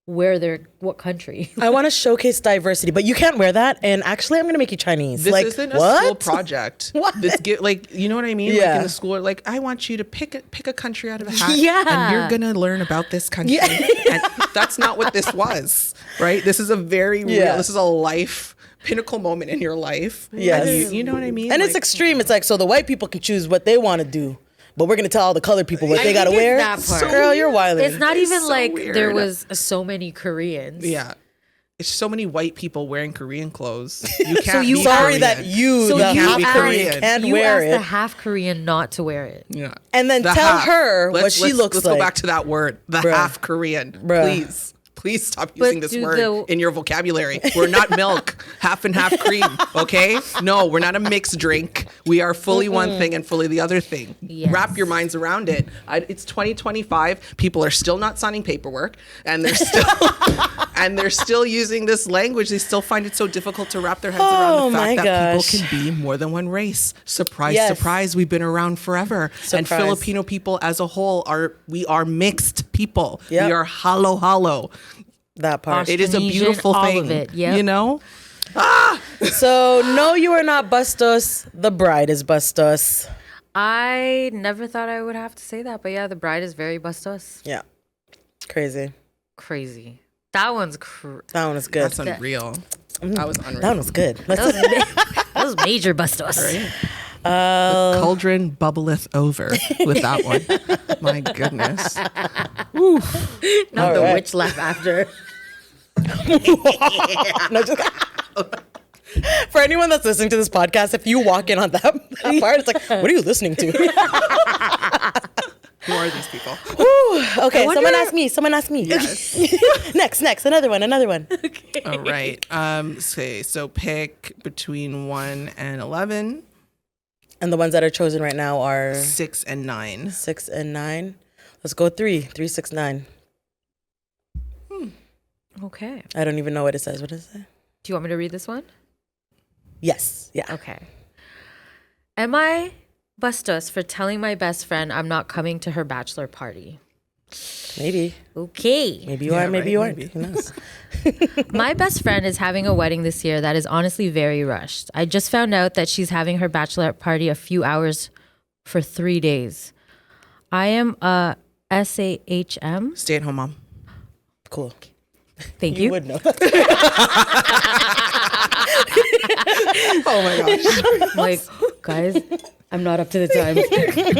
[SPEAKER 2] what country.
[SPEAKER 1] I want to showcase diversity, but you can't wear that. And actually, I'm gonna make you Chinese.
[SPEAKER 3] this
[SPEAKER 1] like,
[SPEAKER 3] isn't a
[SPEAKER 1] what?
[SPEAKER 3] school project.
[SPEAKER 1] What?
[SPEAKER 3] Like you know what I mean?
[SPEAKER 1] Yeah.
[SPEAKER 3] Like in the school, like I want you to pick a country out of a hat.
[SPEAKER 2] Yeah.
[SPEAKER 3] And you're gonna learn about this country.
[SPEAKER 1] Yeah.
[SPEAKER 3] And that's not what this was. Right? This is a very
[SPEAKER 1] Yeah.
[SPEAKER 3] real, this is a life pinnacle moment in your life.
[SPEAKER 1] Yes.
[SPEAKER 3] And you know what I mean?
[SPEAKER 1] And it's
[SPEAKER 3] Like,
[SPEAKER 1] extreme. It's like, so the white people can choose what they want to do, but we're gonna tell all the colored people what they gotta
[SPEAKER 2] think it's
[SPEAKER 1] wear.
[SPEAKER 2] that part.
[SPEAKER 1] Girl, you're wilding.
[SPEAKER 2] It's not even
[SPEAKER 3] so
[SPEAKER 2] like there
[SPEAKER 3] weird.
[SPEAKER 2] was so many Koreans.
[SPEAKER 3] yeah. It's so many white people wearing Korean clothes. You can't
[SPEAKER 2] you
[SPEAKER 3] be
[SPEAKER 1] sorry
[SPEAKER 3] Korean.
[SPEAKER 1] that you,
[SPEAKER 2] So
[SPEAKER 1] the
[SPEAKER 2] you
[SPEAKER 1] half
[SPEAKER 3] asked-
[SPEAKER 1] Korean, can
[SPEAKER 2] You
[SPEAKER 1] wear
[SPEAKER 2] asked
[SPEAKER 1] it.
[SPEAKER 2] the half Korean not to wear it.
[SPEAKER 3] Yeah.
[SPEAKER 1] And then
[SPEAKER 3] The
[SPEAKER 1] tell
[SPEAKER 3] half.
[SPEAKER 1] her what she looks
[SPEAKER 3] let's
[SPEAKER 1] like.
[SPEAKER 3] go back to that word, the
[SPEAKER 1] Bruh.
[SPEAKER 3] half Korean.
[SPEAKER 1] Bruh.
[SPEAKER 3] Please stop using this
[SPEAKER 2] do
[SPEAKER 3] word
[SPEAKER 2] the-
[SPEAKER 3] in your vocabulary. We're not milk, half and half cream, okay? No, we're not a mixed drink. We are fully one thing and fully the other thing.
[SPEAKER 2] Yes.
[SPEAKER 3] Wrap your minds around it. It's 2025. People are still not signing paperwork, and they're still using this language. They still find it so difficult to wrap their heads
[SPEAKER 1] Oh
[SPEAKER 3] around the
[SPEAKER 1] my
[SPEAKER 3] fact that
[SPEAKER 1] gosh.
[SPEAKER 3] people can be more than one race. Surprise,
[SPEAKER 1] Yes.
[SPEAKER 3] surprise. We've been around forever, and
[SPEAKER 1] Surprise.
[SPEAKER 3] Filipino people as a whole are mixed people.
[SPEAKER 1] Yep.
[SPEAKER 3] We are halo.
[SPEAKER 1] That part.
[SPEAKER 3] It is a
[SPEAKER 2] Austronesian,
[SPEAKER 3] beautiful
[SPEAKER 2] all
[SPEAKER 3] thing.
[SPEAKER 2] of it, yep.
[SPEAKER 3] You know?
[SPEAKER 1] So no, you are not Bastos. The bride is Bastos.
[SPEAKER 2] I never thought I would have to say that, but yeah, the bride is very Bastos.
[SPEAKER 1] Yeah, crazy.
[SPEAKER 2] Crazy. That one's
[SPEAKER 1] That one was good.
[SPEAKER 3] That's unreal. That was unreal.
[SPEAKER 1] That one was good.
[SPEAKER 2] that was major Bastos.
[SPEAKER 3] The cauldron bubbleth over with that one. My goodness.
[SPEAKER 2] Not the
[SPEAKER 1] right.
[SPEAKER 2] witch laugh after.
[SPEAKER 1] No, just- For anyone that's listening to this podcast, if you walk in on that part, it's like, what are you listening to?
[SPEAKER 3] Who are these people?
[SPEAKER 1] Whew. Okay,
[SPEAKER 2] wonder-
[SPEAKER 1] someone ask me. next, another one.
[SPEAKER 3] All right. So pick between 1 and 11,
[SPEAKER 1] And the ones that are chosen right now are
[SPEAKER 3] 6 and 9.
[SPEAKER 1] 6 and 9. Let's go 3, 6, 9.
[SPEAKER 2] Okay.
[SPEAKER 1] I don't even know what it says. What does it say?
[SPEAKER 2] Do you want me to read this one?
[SPEAKER 1] Yes. Yeah.
[SPEAKER 2] Okay. Am I Bastos for telling my best friend I'm not coming to her bachelor party?
[SPEAKER 1] Maybe.
[SPEAKER 2] Okay.
[SPEAKER 1] Maybe you
[SPEAKER 3] Yeah,
[SPEAKER 1] are. Maybe
[SPEAKER 3] right,
[SPEAKER 1] you aren't.
[SPEAKER 3] maybe.
[SPEAKER 1] Who knows?
[SPEAKER 2] My best friend is having a wedding this year that is honestly very rushed. I just found out that she's having her bachelorette party a few hours for 3 days. I am a SAHM.
[SPEAKER 3] Stay at home mom.
[SPEAKER 1] Cool.
[SPEAKER 2] Thank
[SPEAKER 1] You
[SPEAKER 2] you.
[SPEAKER 1] would know.
[SPEAKER 3] Oh my gosh.
[SPEAKER 2] Like, guys, I'm not up to the time.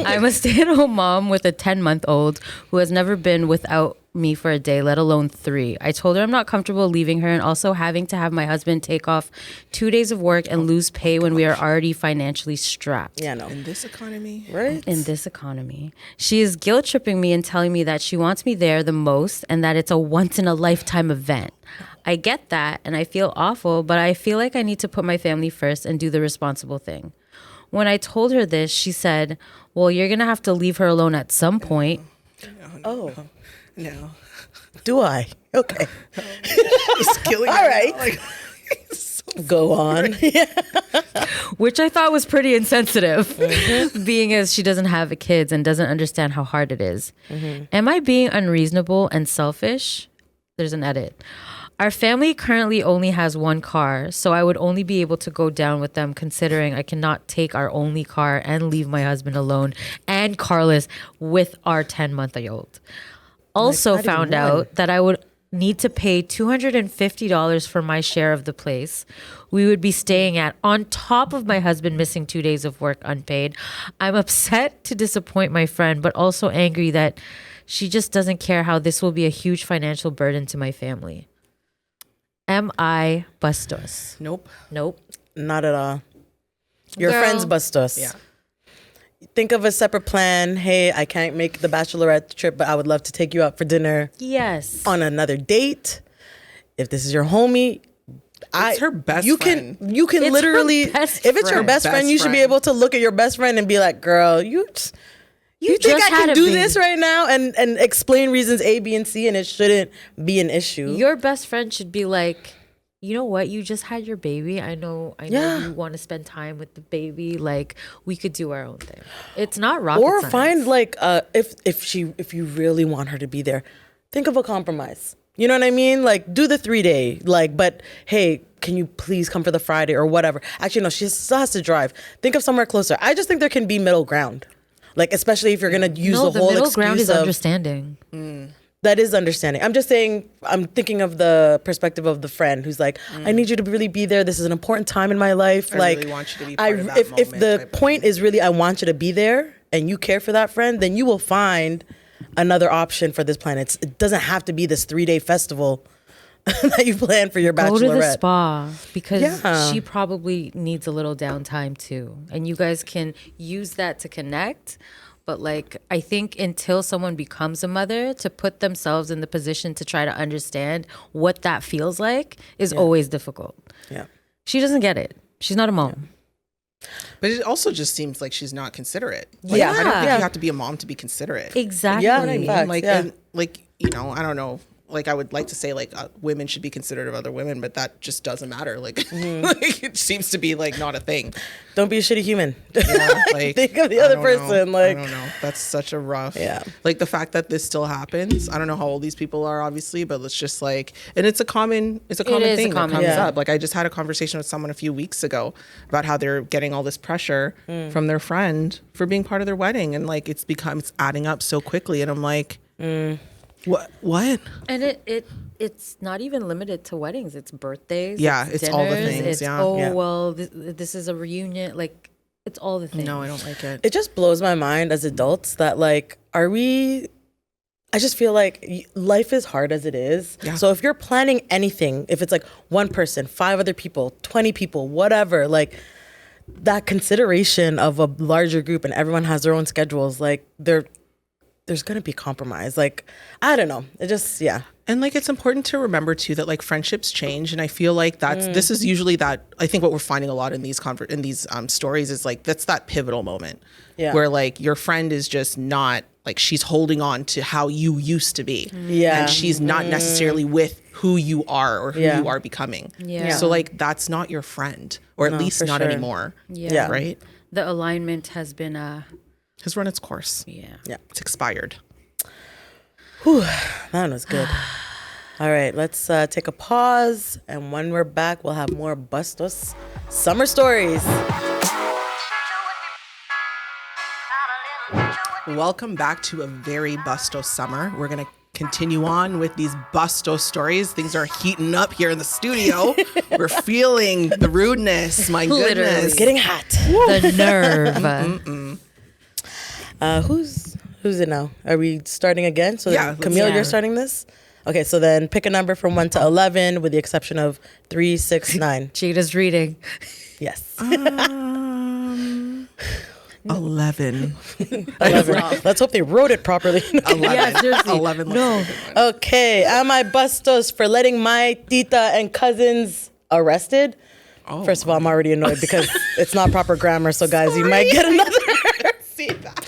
[SPEAKER 2] I'm a stay-at-home mom with a 10-month-old who has never been without me for a day, let alone 3. I told her I'm not comfortable leaving her and also having to have my husband take off 2 days of work and lose pay when we are already financially strapped.
[SPEAKER 1] Yeah, no.
[SPEAKER 3] In this economy.
[SPEAKER 1] Right?
[SPEAKER 2] In this economy, she is guilt tripping me and telling me that she wants me there the most and that it's a once in a lifetime event. I get that and I feel awful, but I feel like I need to put my family first and do the responsible thing. When I told her this, she said, well, you're going to have to leave her alone at some point.
[SPEAKER 1] Oh,
[SPEAKER 3] No.
[SPEAKER 1] do I? Okay.
[SPEAKER 3] Just killing
[SPEAKER 1] All right. Go on.
[SPEAKER 2] Which I thought was pretty insensitive, being as she doesn't have kids and doesn't understand how hard it is. Am I being unreasonable and selfish? There's an edit. Our family currently only has one car, so I would only be able to go down with them considering I cannot take our only car and leave my husband alone and Carlos with our 10-month-old. Also
[SPEAKER 1] not even
[SPEAKER 2] found
[SPEAKER 1] one.
[SPEAKER 2] out that I would need to pay $250 for my share of the place we would be staying at on top of my husband missing 2 days of work unpaid. I'm upset to disappoint my friend, but also angry that she just doesn't care how this will be a huge financial burden to my family. Am I Bastos?
[SPEAKER 3] Nope.
[SPEAKER 2] Nope.
[SPEAKER 1] Not at all. Your
[SPEAKER 2] Girl.
[SPEAKER 1] friends Bastos.
[SPEAKER 3] Yeah.
[SPEAKER 1] Think of a separate plan. Hey, I can't make the Bachelorette trip, but I would love to take you out for dinner
[SPEAKER 2] Yes.
[SPEAKER 1] on another date. If this is your homie,
[SPEAKER 3] It's her best
[SPEAKER 1] you
[SPEAKER 3] friend.
[SPEAKER 1] can
[SPEAKER 2] It's her
[SPEAKER 1] literally,
[SPEAKER 2] best
[SPEAKER 1] if it's your
[SPEAKER 2] friend.
[SPEAKER 1] best friend, you should be able to look at your best friend and be like, girl, you think
[SPEAKER 2] just
[SPEAKER 1] I
[SPEAKER 2] had
[SPEAKER 1] can
[SPEAKER 2] a
[SPEAKER 1] do
[SPEAKER 2] baby.
[SPEAKER 1] this right now and explain reasons A, B, and C, and it shouldn't be an issue.
[SPEAKER 2] Your best friend should be like, you know what? You just had your baby. I know
[SPEAKER 1] Yeah.
[SPEAKER 2] you want to spend time with the baby. Like, we could do our own thing. It's not rocket
[SPEAKER 1] Or
[SPEAKER 2] science.
[SPEAKER 1] find like if you really want her to be there, think of a compromise. You know what I mean? Like do the 3-day, like, but hey, can you please come for the Friday or whatever? Actually, no, she still has to drive. Think of somewhere closer. I just think there can be middle ground. Like, especially if you're gonna use
[SPEAKER 2] No,
[SPEAKER 1] the whole
[SPEAKER 2] middle
[SPEAKER 1] excuse
[SPEAKER 2] ground is
[SPEAKER 1] of
[SPEAKER 2] understanding.
[SPEAKER 1] that is understanding. I'm just saying, I'm thinking of the perspective of the friend who's like, I need you to really be there. This is an important time in my life.
[SPEAKER 3] I
[SPEAKER 1] like,
[SPEAKER 3] really want you to be part of that
[SPEAKER 1] if
[SPEAKER 3] moment
[SPEAKER 1] the
[SPEAKER 3] type of
[SPEAKER 1] point is really, I want you to be there and you care for that friend, then you will find another option for this plan. It doesn't have to be this 3-day festival that you plan for your
[SPEAKER 2] Go to the
[SPEAKER 1] Bachelorette.
[SPEAKER 2] spa because
[SPEAKER 1] Yeah.
[SPEAKER 2] she probably needs a little downtime too. And you guys can use that to connect. But like, I think until someone becomes a mother, to put themselves in the position to try to understand what that feels like is always difficult.
[SPEAKER 1] Yeah.
[SPEAKER 2] She doesn't get it. She's not a mom.
[SPEAKER 3] But it also just seems like she's not considerate.
[SPEAKER 1] Yeah.
[SPEAKER 3] I don't think
[SPEAKER 1] Yeah.
[SPEAKER 3] you have to be a mom to be considerate.
[SPEAKER 2] Exactly.
[SPEAKER 1] Yeah,
[SPEAKER 3] You know what I mean?
[SPEAKER 1] facts,
[SPEAKER 3] Like,
[SPEAKER 1] yeah.
[SPEAKER 3] and, like, you know, I don't know. Like, I would like to say, like, women should be considerate of other women, but that just doesn't matter. Like,
[SPEAKER 1] Mm-hmm.
[SPEAKER 3] like it seems to be, like, not a thing.
[SPEAKER 1] Don't be a shitty human.
[SPEAKER 3] Yeah, like,
[SPEAKER 1] Think of the
[SPEAKER 3] I
[SPEAKER 1] other
[SPEAKER 3] don't
[SPEAKER 1] person.
[SPEAKER 3] know.
[SPEAKER 1] Like,
[SPEAKER 3] I don't know. That's such a rough.
[SPEAKER 1] Yeah.
[SPEAKER 3] Like, the fact that this still happens. I don't know how old these people are, obviously, but it's just like, and it's a common
[SPEAKER 2] is a
[SPEAKER 3] thing
[SPEAKER 2] common
[SPEAKER 3] that comes
[SPEAKER 1] thing.
[SPEAKER 3] up. Like, I just had a conversation with someone a few weeks ago about how they're getting all this pressure from their friend for being part of their wedding, and like, it's adding up so quickly, and I'm like, what?
[SPEAKER 2] And it's not even limited to weddings. It's birthdays.
[SPEAKER 3] Yeah, it's all the
[SPEAKER 2] dinners,
[SPEAKER 3] things,
[SPEAKER 2] It's,
[SPEAKER 3] yeah.
[SPEAKER 2] oh,
[SPEAKER 1] Yeah.
[SPEAKER 2] well, this is a reunion. Like, it's all the things.
[SPEAKER 3] No, I don't like it.
[SPEAKER 1] it just blows my mind as adults that like, I just feel like life is hard as it is.
[SPEAKER 3] Yeah.
[SPEAKER 1] So if you're planning anything, if it's like one person, 5 other people, 20 people, whatever, like that consideration of a larger group and everyone has their own schedules, like there's going to be compromise. Like, I don't know. It just, yeah.
[SPEAKER 3] And like, it's important to remember too that like friendships change, and I feel like this is usually that. I think what we're finding a lot in these stories is like that's that pivotal moment,
[SPEAKER 1] Yeah.
[SPEAKER 3] where like your friend is just not like, she's holding on to how you used to be,
[SPEAKER 1] Yeah.
[SPEAKER 3] and she's not necessarily with who you are or who
[SPEAKER 1] Yeah.
[SPEAKER 3] you are becoming.
[SPEAKER 2] Yeah.
[SPEAKER 3] So like, that's not your friend, or at least
[SPEAKER 1] for
[SPEAKER 3] not
[SPEAKER 1] sure.
[SPEAKER 3] anymore.
[SPEAKER 2] Yeah.
[SPEAKER 3] Right.
[SPEAKER 2] The alignment has been
[SPEAKER 3] Has run its course.
[SPEAKER 2] yeah.
[SPEAKER 3] It's expired.
[SPEAKER 1] That one was good. All right, let's take a pause. And when we're back, we'll have more Bastos summer stories.
[SPEAKER 3] Welcome back to a very Bastos summer. We're going to continue on with these Bastos stories. Things are heating up here in the studio. We're feeling the rudeness. My
[SPEAKER 2] Literally.
[SPEAKER 3] goodness.
[SPEAKER 1] It's getting hot.
[SPEAKER 2] The nerve.
[SPEAKER 1] Who's it now? Are we starting again? So
[SPEAKER 3] Yeah, let's-
[SPEAKER 1] Camille,
[SPEAKER 2] Yeah.
[SPEAKER 1] you're starting this? Okay, so then pick a number from 1 to 11 with the exception of 3, 6, 9.
[SPEAKER 2] Jada's reading.
[SPEAKER 1] Yes.
[SPEAKER 3] 11.
[SPEAKER 1] 11. Let's hope they wrote it properly.
[SPEAKER 3] 11.
[SPEAKER 2] Yeah, seriously.
[SPEAKER 3] 11.
[SPEAKER 2] No.
[SPEAKER 1] Okay, am I Bastos for letting my tita and cousins arrested?
[SPEAKER 3] Oh,
[SPEAKER 1] First of all, I'm already annoyed because it's not proper grammar. So guys, you might get another.
[SPEAKER 3] see that.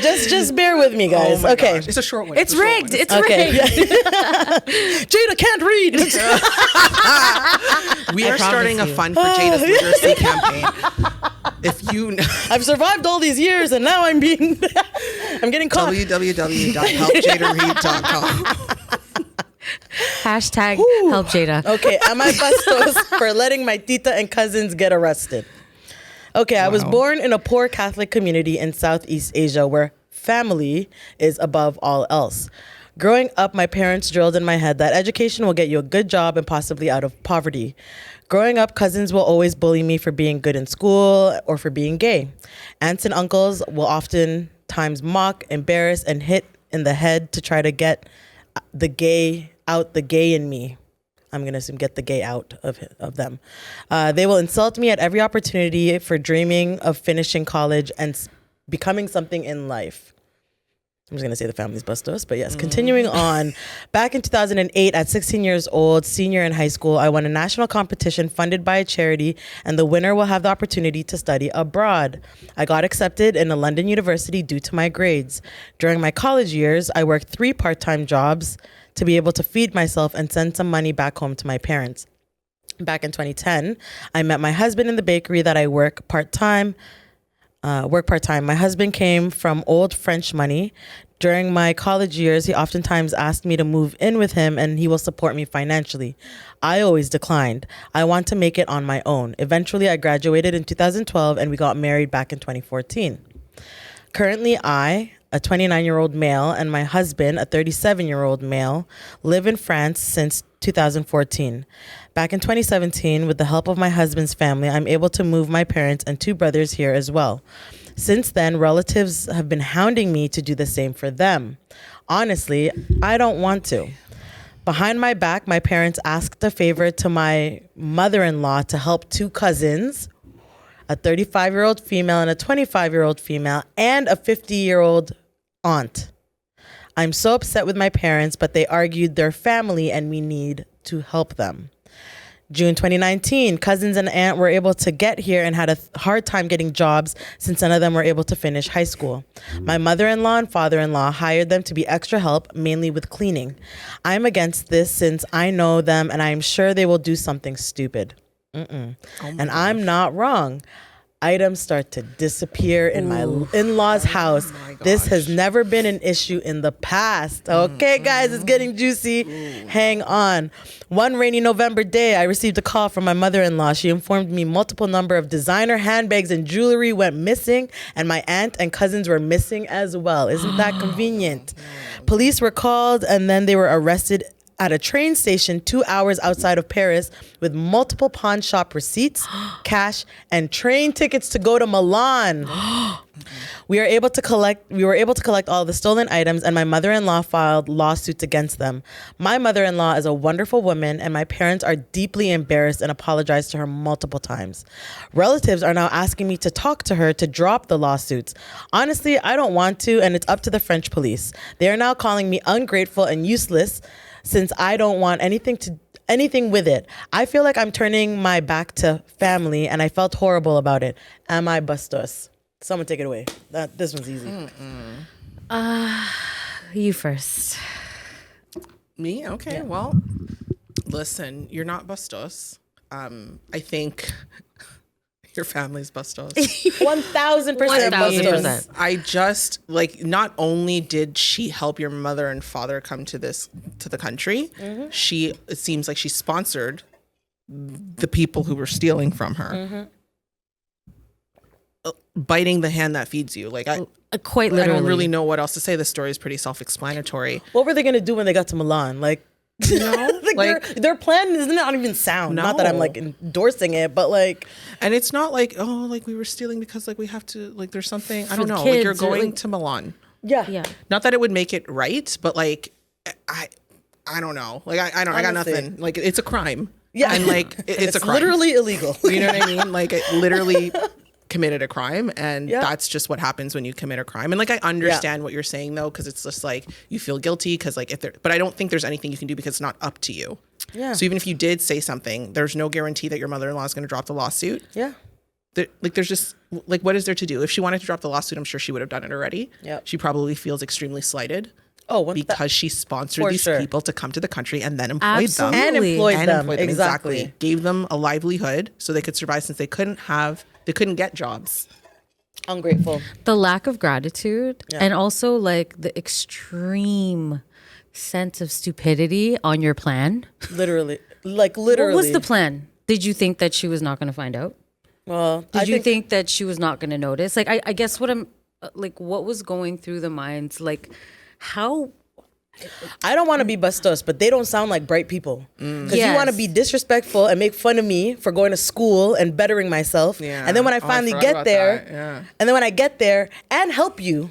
[SPEAKER 1] Just bear with me,
[SPEAKER 3] Oh
[SPEAKER 1] guys.
[SPEAKER 3] my
[SPEAKER 1] okay.
[SPEAKER 3] gosh. It's a short one.
[SPEAKER 2] It's
[SPEAKER 3] a short
[SPEAKER 2] rigged.
[SPEAKER 3] one.
[SPEAKER 2] It's
[SPEAKER 1] Okay.
[SPEAKER 2] rigged.
[SPEAKER 1] Jada can't read.
[SPEAKER 3] We are
[SPEAKER 2] promise
[SPEAKER 3] starting a
[SPEAKER 2] you.
[SPEAKER 3] Fun for Jada's Literacy campaign. If you
[SPEAKER 1] I've survived all these years and now I'm getting caught.
[SPEAKER 3] www.helpjadaread.com.
[SPEAKER 2] Hashtag help Jada.
[SPEAKER 1] Okay, am I Bastos for letting my tita and cousins get arrested? Okay, I was
[SPEAKER 3] Wow.
[SPEAKER 1] born in a poor Catholic community in Southeast Asia where family is above all else. Growing up, my parents drilled in my head that education will get you a good job and possibly out of poverty. Growing up, cousins will always bully me for being good in school or for being gay. Aunts and uncles will oftentimes mock, embarrass, and hit in the head to try to get the gay in me. I'm going to assume get the gay out of them. They will insult me at every opportunity for dreaming of finishing college and becoming something in life. I'm just going to say the family's Bastos, but yes, continuing on. Back in 2008, at 16 years old, senior in high school, I won a national competition funded by a charity, and the winner will have the opportunity to study abroad. I got accepted in a London university due to my grades. During my college years, I worked 3 part-time jobs to be able to feed myself and send some money back home to my parents. Back in 2010, I met my husband in the bakery that I work part-time. My husband came from old French money. During my college years, he oftentimes asked me to move in with him and he will support me financially. I always declined. I want to make it on my own. Eventually, I graduated in 2012 and we got married back in 2014. Currently, I, a 29-year-old male, and my husband, a 37-year-old male, live in France since 2014. Back in 2017, with the help of my husband's family, I'm able to move my parents and 2 brothers here as well. Since then, relatives have been hounding me to do the same for them. Honestly, I don't want to. Behind my back, my parents asked a favor to my mother-in-law to help 2 cousins, a 35-year-old female and a 25-year-old female, and a 50-year-old aunt. I'm so upset with my parents, but they argued they're family and we need to help them. June 2019, cousins and aunt were able to get here and had a hard time getting jobs since none of them were able to finish high school. My mother-in-law and father-in-law hired them to be extra help, mainly with cleaning. I'm against this since I know them and I'm sure they will do something stupid. And I'm not wrong. Items start to disappear in my in-laws' house. This has never been an issue in the past. Okay, guys, it's getting juicy. Hang on. One rainy November day, I received a call from my mother-in-law. She informed me multiple number of designer handbags and jewelry went missing, and my aunt and cousins were missing as well. Isn't that convenient? Police were called, and then they were arrested at a train station 2 hours outside of Paris with multiple pawn shop receipts, cash, and train tickets to go to Milan. We were able to collect all the stolen items, and my mother-in-law filed lawsuits against them. My mother-in-law is a wonderful woman, and my parents are deeply embarrassed and apologized to her multiple times. Relatives are now asking me to talk to her to drop the lawsuits. Honestly, I don't want to, and it's up to the French police. They are now calling me ungrateful and useless since I don't want anything with it. I feel like I'm turning my back to family, and I felt horrible about it. Am I Bastos? Someone take it away. This one's easy.
[SPEAKER 2] You first.
[SPEAKER 3] Me? Okay. Yeah. Well, listen, you're not Bastos. I think your family's Bastos.
[SPEAKER 1] 1,000% Bastos.
[SPEAKER 3] I just not only did she help your mother and father come to the country, it seems like she sponsored the people who were stealing from her. Biting the hand that feeds you.
[SPEAKER 2] Quite literally.
[SPEAKER 3] I don't really know what else to say. The story is pretty self-explanatory.
[SPEAKER 1] What were they going to do when they got to Milan? Their plan is not even sound. No. Not that I'm endorsing it, but
[SPEAKER 3] and it's not we were stealing because we have to there's something I don't know.
[SPEAKER 2] Kids,
[SPEAKER 3] you're going to Milan.
[SPEAKER 1] Yeah.
[SPEAKER 3] Not that it would make it right, but I don't know. I got nothing. It's a crime.
[SPEAKER 1] Yeah,
[SPEAKER 3] and it's a crime.
[SPEAKER 1] Literally illegal.
[SPEAKER 3] You know what I mean? It literally committed a crime, and that's just what happens when you commit a crime. And I understand what you're saying though, because it's just you feel guilty because but I don't think there's anything you can do because it's not up to you.
[SPEAKER 1] Yeah.
[SPEAKER 3] So even if you did say something, there's no guarantee that your mother-in-law is going to drop the lawsuit.
[SPEAKER 1] Yeah.
[SPEAKER 3] There's just what is there to do? If she wanted to drop the lawsuit, I'm sure she would have done it already.
[SPEAKER 1] Yeah.
[SPEAKER 3] She probably feels extremely slighted.
[SPEAKER 1] Oh,
[SPEAKER 3] because she sponsored these people to come to the country and then employed them.
[SPEAKER 1] And employed them. Exactly.
[SPEAKER 3] Gave them a livelihood so they could survive since they couldn't get jobs.
[SPEAKER 1] Ungrateful.
[SPEAKER 2] The lack of gratitude and also the extreme sense of stupidity on your plan.
[SPEAKER 1] Literally.
[SPEAKER 2] What was the plan? Did you think that she was not going to find out?
[SPEAKER 1] Well,
[SPEAKER 2] did you think that she was not going to notice? I guess what I'm what was going through the minds how.
[SPEAKER 1] I don't want to be Bastos, but they don't sound like bright people. Because you want to be disrespectful and make fun of me for going to school and bettering myself.
[SPEAKER 3] Yeah.
[SPEAKER 1] And then when I finally get there, and then when I get there and help you,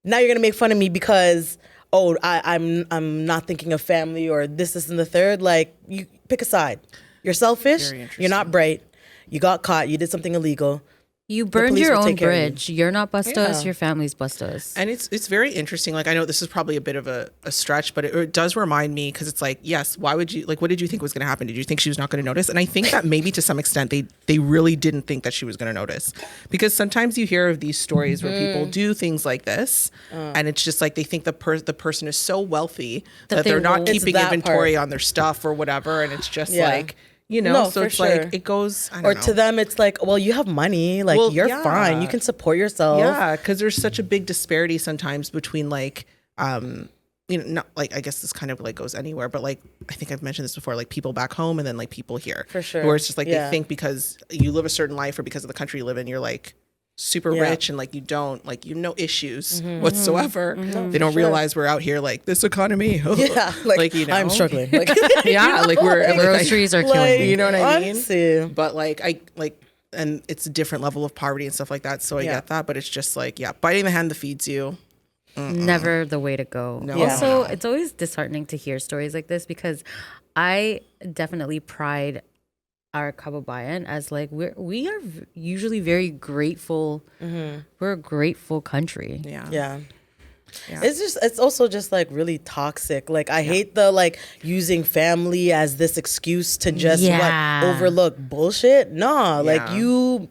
[SPEAKER 1] now you're going to make fun of me because, oh, I'm not thinking of family or this, and the third. Like, you pick a side. You're selfish.
[SPEAKER 3] Very
[SPEAKER 1] You're not bright. You got caught. You did something illegal.
[SPEAKER 2] You burned
[SPEAKER 1] police
[SPEAKER 2] your
[SPEAKER 1] will
[SPEAKER 2] own
[SPEAKER 1] take care of you.
[SPEAKER 2] bridge. You're not Bastos.
[SPEAKER 1] Yeah.
[SPEAKER 2] Your family's Bastos.
[SPEAKER 3] And it's very interesting. Like, I know this is probably a bit of a stretch, but it does remind me, because it's like, yes, why would you, like, what did you think was going to happen? Did you think she was not going to notice? And I think that maybe to some extent they really didn't think that she was going to notice, because sometimes you hear of these stories where people do things like this, and it's just like they think the person is so wealthy that
[SPEAKER 2] they
[SPEAKER 3] they're not
[SPEAKER 2] won't-
[SPEAKER 1] It's
[SPEAKER 3] keeping
[SPEAKER 1] that
[SPEAKER 3] inventory
[SPEAKER 1] part.
[SPEAKER 3] on their stuff or whatever, and it's just
[SPEAKER 1] Yeah.
[SPEAKER 3] like, you know,
[SPEAKER 1] No,
[SPEAKER 3] so
[SPEAKER 1] for
[SPEAKER 3] it's
[SPEAKER 1] sure.
[SPEAKER 3] like it goes. I don't
[SPEAKER 1] Or
[SPEAKER 3] know.
[SPEAKER 1] to them, it's like, well, you have money. Like,
[SPEAKER 3] Well,
[SPEAKER 1] you're
[SPEAKER 3] yeah.
[SPEAKER 1] fine. You can support yourself.
[SPEAKER 3] Yeah, because there's such a big disparity sometimes between like, you know, not like, I guess this kind of like goes anywhere, but like, I think I've mentioned this before, like people back home and then like people here.
[SPEAKER 1] For sure.
[SPEAKER 3] Where it's just like
[SPEAKER 1] Yeah.
[SPEAKER 3] they think because you live a certain life or because of the country you live in, you're like super
[SPEAKER 1] Yeah.
[SPEAKER 3] rich and like you don't, like you have no issues whatsoever. They don't
[SPEAKER 1] sure.
[SPEAKER 3] realize we're out here like this economy.
[SPEAKER 1] Yeah, like,
[SPEAKER 3] you know,
[SPEAKER 1] I'm struggling. Like,
[SPEAKER 3] Yeah, like we're
[SPEAKER 2] Groceries are killing
[SPEAKER 1] like,
[SPEAKER 2] me.
[SPEAKER 3] You know what I mean?
[SPEAKER 1] honestly.
[SPEAKER 3] But like and it's a different level of poverty and stuff like that. So I
[SPEAKER 1] Yeah.
[SPEAKER 3] get that, but it's just like, yeah, biting the hand that feeds you.
[SPEAKER 2] Never the way to go.
[SPEAKER 3] No.
[SPEAKER 2] Also,
[SPEAKER 3] Yeah.
[SPEAKER 2] it's always disheartening to hear stories like this, because I definitely pride our kababayan as like we are usually very grateful. We're a grateful country.
[SPEAKER 3] Yeah.
[SPEAKER 1] Yeah.
[SPEAKER 3] Yeah.
[SPEAKER 1] It's also just like really toxic. Like, I hate the like using family as this excuse to just
[SPEAKER 2] Yeah.
[SPEAKER 1] what overlook bullshit. Nah, like
[SPEAKER 3] Yeah.
[SPEAKER 1] you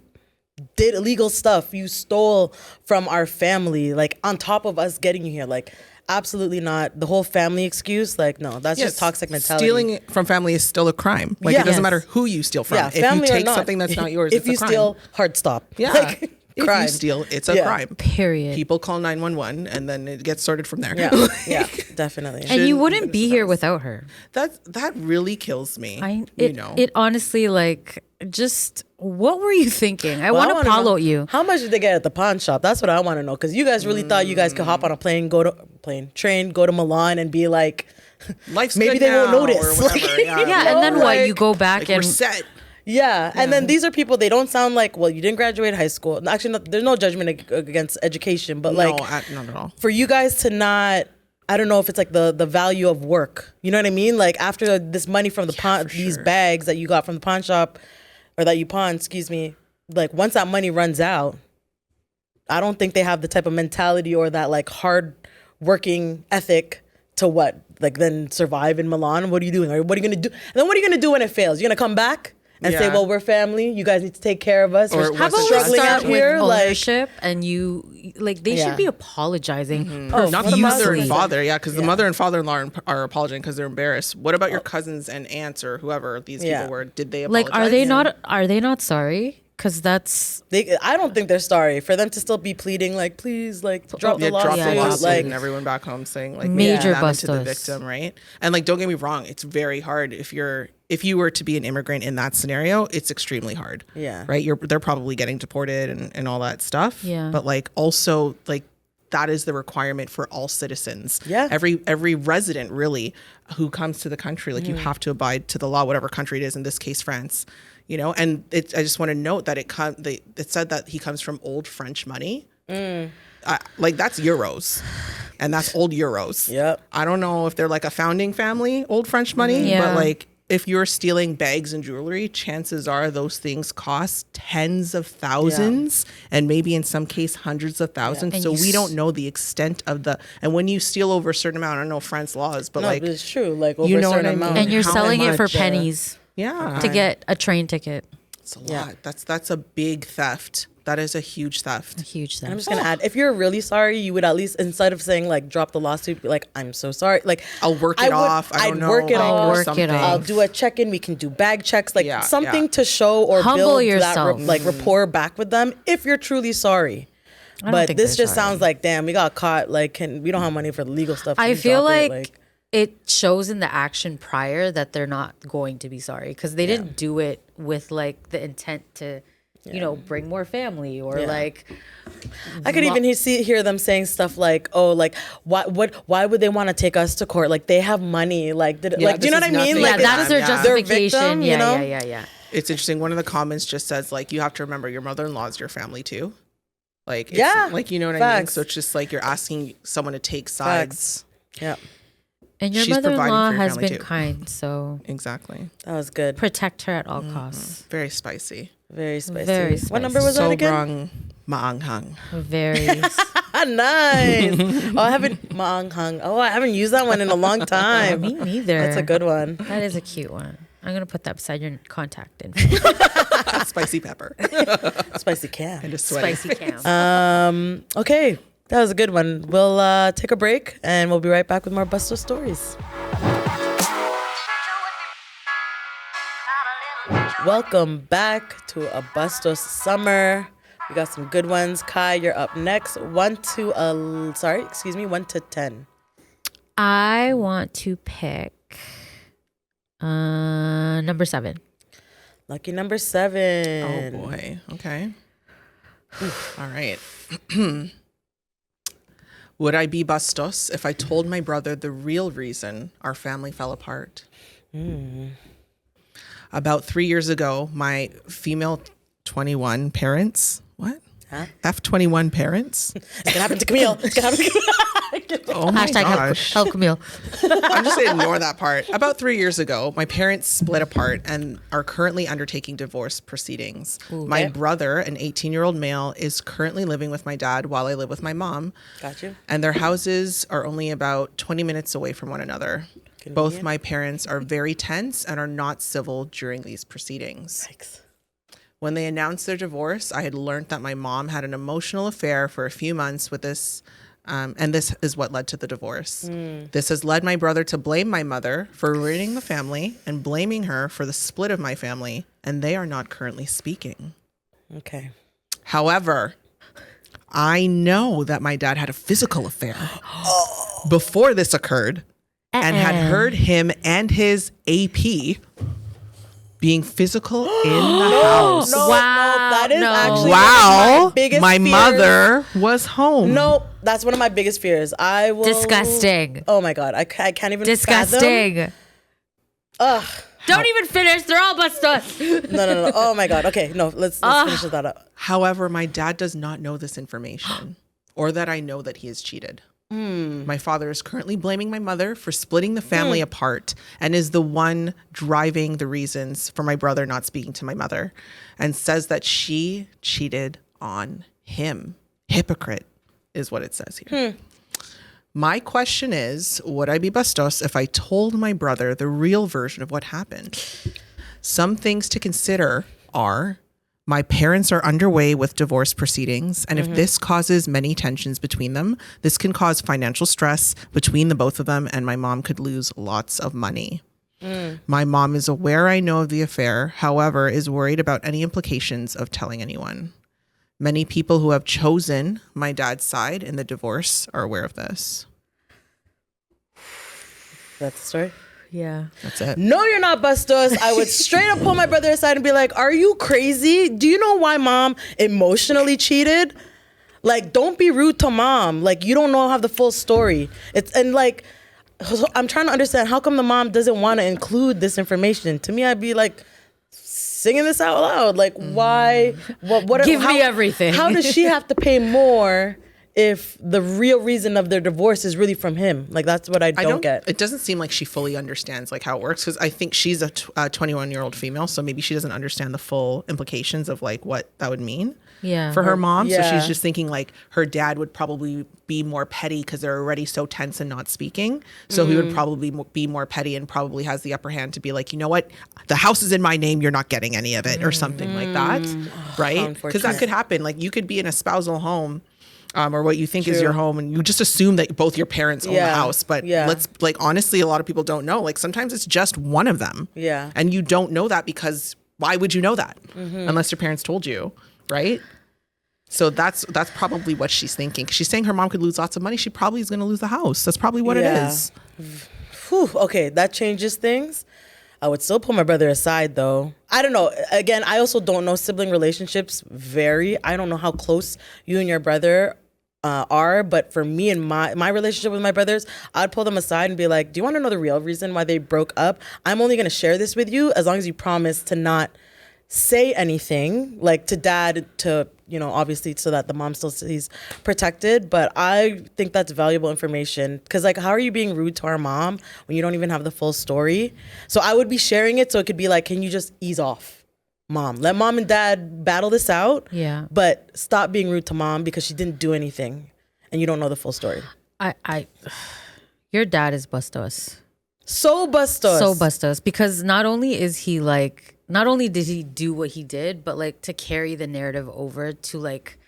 [SPEAKER 1] did illegal stuff. You stole from our family, like on top of us getting you here. Like, absolutely not. The whole family excuse, like, no, that's just toxic mentality.
[SPEAKER 3] Stealing from family is still a crime. Like
[SPEAKER 1] Yeah.
[SPEAKER 3] it doesn't
[SPEAKER 1] Yes.
[SPEAKER 3] matter who you steal from.
[SPEAKER 1] Yeah,
[SPEAKER 3] If you
[SPEAKER 1] family or
[SPEAKER 3] take
[SPEAKER 1] not.
[SPEAKER 3] something that's not yours,
[SPEAKER 1] if
[SPEAKER 3] it's
[SPEAKER 1] you
[SPEAKER 3] a crime.
[SPEAKER 1] steal, hard stop.
[SPEAKER 3] Yeah.
[SPEAKER 1] Like,
[SPEAKER 3] If
[SPEAKER 1] crime.
[SPEAKER 3] you steal, it's a
[SPEAKER 1] Yeah.
[SPEAKER 3] crime.
[SPEAKER 2] Period.
[SPEAKER 3] People call 911 and then it gets sorted from there.
[SPEAKER 1] Yeah, yeah, definitely.
[SPEAKER 2] And you wouldn't be here without her.
[SPEAKER 3] That really kills me.
[SPEAKER 2] It,
[SPEAKER 3] you know.
[SPEAKER 2] it honestly, like, just what were you thinking? I want to
[SPEAKER 1] wanna
[SPEAKER 2] follow
[SPEAKER 1] know,
[SPEAKER 2] you.
[SPEAKER 1] How much did they get at the pawn shop? That's what I want to know. Because you guys really thought you guys could hop on a plane, train, go to Milan, and be like,
[SPEAKER 3] Life's
[SPEAKER 1] maybe
[SPEAKER 3] good
[SPEAKER 1] they won't
[SPEAKER 3] now,
[SPEAKER 1] notice.
[SPEAKER 3] or whatever.
[SPEAKER 1] Like,
[SPEAKER 3] yeah.
[SPEAKER 2] Yeah, and then what?
[SPEAKER 1] like-
[SPEAKER 2] You go back
[SPEAKER 3] Like
[SPEAKER 2] and
[SPEAKER 3] we're set.
[SPEAKER 1] yeah. And then these are people, they don't sound like, well, you didn't graduate high school. Actually, no, there's no judgment against education, but like,
[SPEAKER 3] Not at all.
[SPEAKER 1] for you guys to not, I don't know if it's like the value of work. You know what I mean? Like, after this money from the pawn, these
[SPEAKER 3] sure.
[SPEAKER 1] bags that you got from the pawn shop, or that you pawned, excuse me, like once that money runs out, I don't think they have the type of mentality or that like hard working ethic to what? Like then survive in Milan? What are you doing? Or what are you gonna do? And then what are you gonna do when it fails? You're gonna come back and say,
[SPEAKER 3] Yeah.
[SPEAKER 1] well, we're family. You guys need to take care of us.
[SPEAKER 3] Or
[SPEAKER 1] We're
[SPEAKER 2] how
[SPEAKER 3] what's
[SPEAKER 2] about we
[SPEAKER 1] struggling
[SPEAKER 2] start
[SPEAKER 1] out
[SPEAKER 2] with
[SPEAKER 1] here. Like,
[SPEAKER 2] ownership, and you like they
[SPEAKER 1] Yeah.
[SPEAKER 2] should be apologizing
[SPEAKER 1] Oh,
[SPEAKER 3] Not
[SPEAKER 1] for
[SPEAKER 3] the mother and
[SPEAKER 1] Usually.
[SPEAKER 3] father, yeah, because the
[SPEAKER 1] Yeah.
[SPEAKER 3] mother and father-in-law are apologizing because they're embarrassed. What about your cousins and aunts or whoever these
[SPEAKER 1] Yeah.
[SPEAKER 3] people were? Did they apologize?
[SPEAKER 2] like are they not sorry? Because that's
[SPEAKER 1] I don't think they're sorry for them to still be pleading like, please, like drop the
[SPEAKER 3] Yeah, drop
[SPEAKER 1] lawsuit.
[SPEAKER 3] the
[SPEAKER 2] Yeah.
[SPEAKER 3] lawsuit
[SPEAKER 1] Like,
[SPEAKER 3] and everyone back home saying like
[SPEAKER 2] Major
[SPEAKER 3] that into the
[SPEAKER 2] Bastos.
[SPEAKER 3] victim, right? And like, don't get me wrong, it's very hard if you were to be an immigrant in that scenario, it's extremely hard.
[SPEAKER 1] Yeah.
[SPEAKER 3] Right. They're probably getting deported and all that stuff.
[SPEAKER 2] Yeah.
[SPEAKER 3] But like also like that is the requirement for all citizens.
[SPEAKER 1] Yeah.
[SPEAKER 3] Every resident really who comes to the country, like you have to abide to the law, whatever country it is, in this case, France. You know, and I just want to note that it said that he comes from old French money. Like that's euros, and that's old euros.
[SPEAKER 1] Yep.
[SPEAKER 3] I don't know if they're like a founding family, old French money,
[SPEAKER 2] Yeah.
[SPEAKER 3] but like if you're stealing bags and jewelry, chances are those things cost tens of thousands and maybe in some case hundreds of thousands.
[SPEAKER 2] And
[SPEAKER 3] So
[SPEAKER 2] you
[SPEAKER 3] we don't know the extent of and when you steal over a certain amount, I don't know French laws, but
[SPEAKER 1] no,
[SPEAKER 3] like
[SPEAKER 1] but it's true. Like over
[SPEAKER 3] you know
[SPEAKER 1] a certain
[SPEAKER 3] what I mean?
[SPEAKER 1] amount.
[SPEAKER 2] and you're
[SPEAKER 3] how
[SPEAKER 2] selling it for
[SPEAKER 3] much,
[SPEAKER 2] pennies
[SPEAKER 3] yeah,
[SPEAKER 2] to get a train ticket.
[SPEAKER 3] it's a lot. That's a big theft. That is a huge theft.
[SPEAKER 2] Huge thing.
[SPEAKER 1] I'm just gonna add, if you're really sorry, you would at least, instead of saying like drop the lawsuit, be like, I'm so sorry. Like
[SPEAKER 3] I'll work it off. I don't
[SPEAKER 1] I'd
[SPEAKER 3] know.
[SPEAKER 1] work it
[SPEAKER 3] like,
[SPEAKER 1] off.
[SPEAKER 3] or
[SPEAKER 2] Work it
[SPEAKER 3] something.
[SPEAKER 2] off.
[SPEAKER 1] I'll do a check-in. We can do bag checks, like
[SPEAKER 3] Yeah,
[SPEAKER 1] something
[SPEAKER 3] yeah.
[SPEAKER 1] to show or
[SPEAKER 2] Humble
[SPEAKER 1] build
[SPEAKER 2] yourself.
[SPEAKER 1] that rapport back with them if you're truly sorry.
[SPEAKER 2] don't
[SPEAKER 1] But
[SPEAKER 2] think
[SPEAKER 1] this
[SPEAKER 2] they're
[SPEAKER 1] just
[SPEAKER 2] sorry.
[SPEAKER 1] sounds like, damn, we got caught. Like, we don't have money for the legal stuff. Can
[SPEAKER 2] I
[SPEAKER 1] you
[SPEAKER 2] feel
[SPEAKER 1] drop it?
[SPEAKER 2] like it shows in the action prior that they're not going to be sorry, because they didn't do it with like the intent to, you know, bring more family or
[SPEAKER 1] Yeah.
[SPEAKER 2] like.
[SPEAKER 1] I could even hear them saying stuff like, "Oh, like why would they want to take us to court? Like they have money. Like do you know
[SPEAKER 3] this
[SPEAKER 1] what I
[SPEAKER 3] is
[SPEAKER 1] mean?
[SPEAKER 3] nothing
[SPEAKER 1] Like
[SPEAKER 3] to
[SPEAKER 2] Yeah, that's their
[SPEAKER 3] Yeah.
[SPEAKER 2] justification.
[SPEAKER 1] They're victim, you
[SPEAKER 2] yeah,
[SPEAKER 1] know?
[SPEAKER 2] yeah.
[SPEAKER 3] It's interesting. One of the comments just says like you have to remember your mother-in-law is your family too. Like it's,
[SPEAKER 1] Yeah.
[SPEAKER 3] like you know what I mean.
[SPEAKER 1] Facts.
[SPEAKER 3] So it's just like you're asking someone to take sides.
[SPEAKER 1] Yeah.
[SPEAKER 2] And your
[SPEAKER 3] She's providing
[SPEAKER 2] mother-in-law
[SPEAKER 3] for your
[SPEAKER 2] has
[SPEAKER 3] family
[SPEAKER 2] been
[SPEAKER 3] too.
[SPEAKER 2] kind, so
[SPEAKER 3] Exactly.
[SPEAKER 1] That was good.
[SPEAKER 2] protect her at all costs.
[SPEAKER 3] Very spicy.
[SPEAKER 1] Very spicy.
[SPEAKER 2] Very
[SPEAKER 1] What number was that again?
[SPEAKER 3] Sobrang maanghang.
[SPEAKER 2] Very.
[SPEAKER 1] Nice. I haven't used that one in a long time.
[SPEAKER 2] Me neither.
[SPEAKER 1] That's a good one.
[SPEAKER 2] That is a cute one. I'm gonna put that beside your contact info.
[SPEAKER 3] Spicy pepper.
[SPEAKER 1] Spicy cam.
[SPEAKER 3] And a sweaty.
[SPEAKER 2] Spicy cam.
[SPEAKER 1] Okay, that was a good one. We'll take a break and we'll be right back with more Bastos stories. Welcome back to a Bastos summer. We got some good ones. Kai, you're up next. 1 to 10.
[SPEAKER 2] I want to pick number 7.
[SPEAKER 1] Lucky number 7.
[SPEAKER 3] Oh boy. Okay. All right. Would I be Bastos if I told my brother the real reason our family fell apart? About 3 years ago, my female 21 parents, what?
[SPEAKER 1] Huh?
[SPEAKER 3] F21 parents?
[SPEAKER 1] It's gonna happen to Camille. It's gonna happen to Camille.
[SPEAKER 3] Oh my
[SPEAKER 2] Hashtag
[SPEAKER 3] gosh.
[SPEAKER 2] help Camille.
[SPEAKER 3] I'm just going to ignore that part. About 3 years ago, my parents split apart and are currently undertaking divorce proceedings. My
[SPEAKER 1] Okay.
[SPEAKER 3] brother, an 18-year-old male, is currently living with my dad while I live with my mom.
[SPEAKER 1] Got you.
[SPEAKER 3] And their houses are only about 20 minutes away from one another. Both my parents are very tense and are not civil during these proceedings.
[SPEAKER 1] Yikes.
[SPEAKER 3] When they announced their divorce, I had learned that my mom had an emotional affair for a few months with this, and this is what led to the divorce. This has led my brother to blame my mother for ruining the family and blaming her for the split of my family, and they are not currently speaking.
[SPEAKER 1] Okay.
[SPEAKER 3] However, I know that my dad had a physical affair before this occurred and had heard him and his AP being physical in the house.
[SPEAKER 1] No,
[SPEAKER 2] Wow.
[SPEAKER 1] that is
[SPEAKER 2] No.
[SPEAKER 1] actually
[SPEAKER 3] Wow,
[SPEAKER 1] my biggest
[SPEAKER 3] my
[SPEAKER 1] fears.
[SPEAKER 3] mother was home.
[SPEAKER 1] No, that's one of my biggest fears. I will.
[SPEAKER 2] Disgusting.
[SPEAKER 1] Oh my god, I can't even.
[SPEAKER 2] Disgusting.
[SPEAKER 1] Fathom. Ugh.
[SPEAKER 2] Don't even finish. They're all Bastos.
[SPEAKER 1] No. Oh my god. Okay, no. Let's finish that up.
[SPEAKER 3] However, my dad does not know this information or that I know that he is cheated. My father is currently blaming my mother for splitting the family apart and is the one driving the reasons for my brother not speaking to my mother and says that she cheated on him. Hypocrite is what it says here. My question is, would I be Bastos if I told my brother the real version of what happened? Some things to consider are my parents are underway with divorce proceedings, and if this causes many tensions between them, this can cause financial stress between the both of them, and my mom could lose lots of money. My mom is aware I know of the affair, however, is worried about any implications of telling anyone. Many people who have chosen my dad's side in the divorce are aware of this.
[SPEAKER 1] That's the story.
[SPEAKER 2] Yeah.
[SPEAKER 3] That's it.
[SPEAKER 1] No, you're not Bastos. I would straight up pull my brother aside and be like, "Are you crazy? Do you know why mom emotionally cheated? Like, don't be rude to mom. Like, you don't know have the full story. So I'm trying to understand how come the mom doesn't want to include this information. To me, I'd be like singing this out loud. Like, why? What?
[SPEAKER 2] Give me everything.
[SPEAKER 1] How does she have to pay more if the real reason of their divorce is really from him? Like, that's what I don't get.
[SPEAKER 3] It doesn't seem like she fully understands like how it works, because I think she's a 21-year-old female, so maybe she doesn't understand the full implications of like what that would mean for her mom. So
[SPEAKER 1] Yeah.
[SPEAKER 3] she's just thinking like her dad would probably be more petty because they're already so tense and not speaking. So he would probably be more petty and probably has the upper hand to be like, you know what, the house is in my name, you're not getting any of it, or something like that, right? Because that could happen. Like, you could be in a spousal home. Or what you think is your home, and you just assume that both your parents own the house. But let's, like, honestly, a lot of people don't know. Like, sometimes it's just one of them.
[SPEAKER 1] Yeah.
[SPEAKER 3] And you don't know that because why would you know that unless your parents told you, right? So that's probably what she's thinking. She's saying her mom could lose lots of money. She probably is going to lose the house. That's probably what it is.
[SPEAKER 1] Whew, okay, that changes things. I would still pull my brother aside, though. I don't know. Again, I also don't know. Sibling relationships vary. I don't know how close you and your brother are, but for me and my relationship with my brothers, I'd pull them aside and be like, do you want to know the real reason why they broke up? I'm only going to share this with you as long as you promise to not say anything like to dad to, you know, obviously so that the mom still stays protected. But I think that's valuable information because like, how are you being rude to our mom when you don't even have the full story? So I would be sharing it so it could be like, can you just ease off, mom? Let mom and dad battle this out.
[SPEAKER 2] Yeah.
[SPEAKER 1] But stop being rude to mom because she didn't do anything and you don't know the full story.
[SPEAKER 2] Your dad is Bastos.
[SPEAKER 1] So Bastos.
[SPEAKER 2] So Bastos. Because not only is he like, not only did he do what he did, but like to carry the narrative over to like.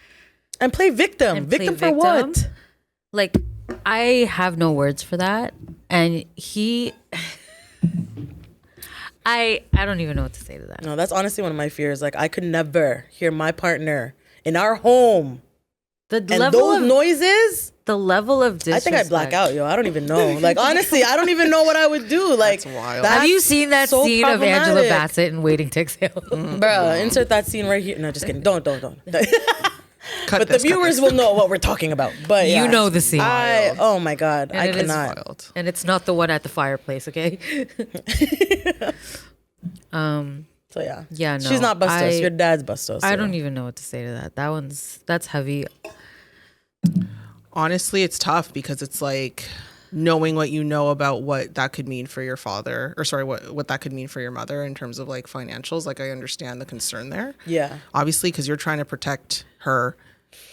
[SPEAKER 1] And play victim. Victim for what?
[SPEAKER 2] Like, I have no words for that. And I don't even know what to say to that.
[SPEAKER 1] No, that's honestly one of my fears. Like, I could never hear my partner in our home. And those noises.
[SPEAKER 2] The level of disrespect.
[SPEAKER 1] I think I'd black out, yo. I don't even know. Like, honestly, I don't even know what I would do. Like,
[SPEAKER 3] that's wild.
[SPEAKER 2] Have you seen that
[SPEAKER 1] so
[SPEAKER 2] scene of Angela Bassett in Waiting to Exhale?
[SPEAKER 1] Bruh, insert that scene right here. No, just kidding. Don't. But the viewers will
[SPEAKER 3] will
[SPEAKER 1] know what we're talking about. But yeah.
[SPEAKER 2] You know the scene.
[SPEAKER 1] Oh my God.
[SPEAKER 2] And
[SPEAKER 1] I
[SPEAKER 2] it is
[SPEAKER 1] cannot.
[SPEAKER 3] Wild.
[SPEAKER 2] And it's not the one at the fireplace, okay?
[SPEAKER 1] So yeah.
[SPEAKER 2] Yeah, no.
[SPEAKER 1] She's not Bastos. Your dad's Bastos.
[SPEAKER 2] I don't even know what to say to that. That's heavy.
[SPEAKER 3] Honestly, it's tough because it's like knowing what you know about what that could mean for your father, or sorry, what that could mean for your mother in terms of like financials. Like, I understand the concern there.
[SPEAKER 1] Yeah.
[SPEAKER 3] Obviously, because you're trying to protect her.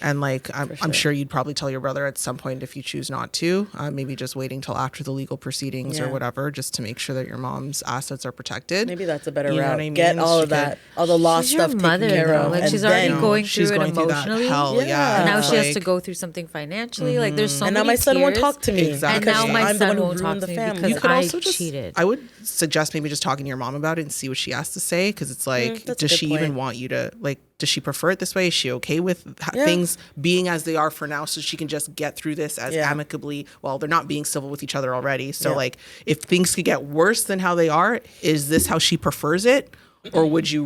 [SPEAKER 3] And like, I'm sure you'd probably tell your brother at some point if you choose not to, maybe just waiting till after the legal proceedings or whatever, just to make sure that your mom's assets are protected.
[SPEAKER 1] Maybe that's a better
[SPEAKER 3] You know
[SPEAKER 1] route.
[SPEAKER 3] what I mean?
[SPEAKER 1] Get all of that, all the lost
[SPEAKER 2] She's your
[SPEAKER 1] stuff
[SPEAKER 2] mother,
[SPEAKER 1] taken care
[SPEAKER 2] though.
[SPEAKER 1] of.
[SPEAKER 2] Like,
[SPEAKER 1] and
[SPEAKER 2] she's already
[SPEAKER 1] then-
[SPEAKER 2] going
[SPEAKER 3] she's
[SPEAKER 2] through it
[SPEAKER 3] going through that
[SPEAKER 2] emotionally.
[SPEAKER 3] hell,
[SPEAKER 1] Yeah.
[SPEAKER 2] And now she has
[SPEAKER 3] like-
[SPEAKER 2] to go through something financially. Like, there's so
[SPEAKER 1] And
[SPEAKER 2] many
[SPEAKER 1] now my son won't
[SPEAKER 2] tears.
[SPEAKER 1] talk to me.
[SPEAKER 3] Exactly.
[SPEAKER 2] And now my
[SPEAKER 1] I'm the one
[SPEAKER 2] son
[SPEAKER 1] who
[SPEAKER 2] won't talk
[SPEAKER 1] ruined
[SPEAKER 2] to
[SPEAKER 1] the
[SPEAKER 2] me
[SPEAKER 1] family.
[SPEAKER 2] because
[SPEAKER 3] You could
[SPEAKER 2] I
[SPEAKER 3] also just,
[SPEAKER 2] cheated.
[SPEAKER 3] I would suggest maybe just talking to your mom about it and see what she has to say. Because it's like,
[SPEAKER 1] That's a
[SPEAKER 3] does
[SPEAKER 1] good
[SPEAKER 3] she
[SPEAKER 1] point.
[SPEAKER 3] even want you to, like, does she prefer it this way? Is she okay with things being as they are for now so she can just get through this as amicably? Well, they're not being civil with each other already. So like, if things could get worse than how they are, is this how she prefers it? Or would she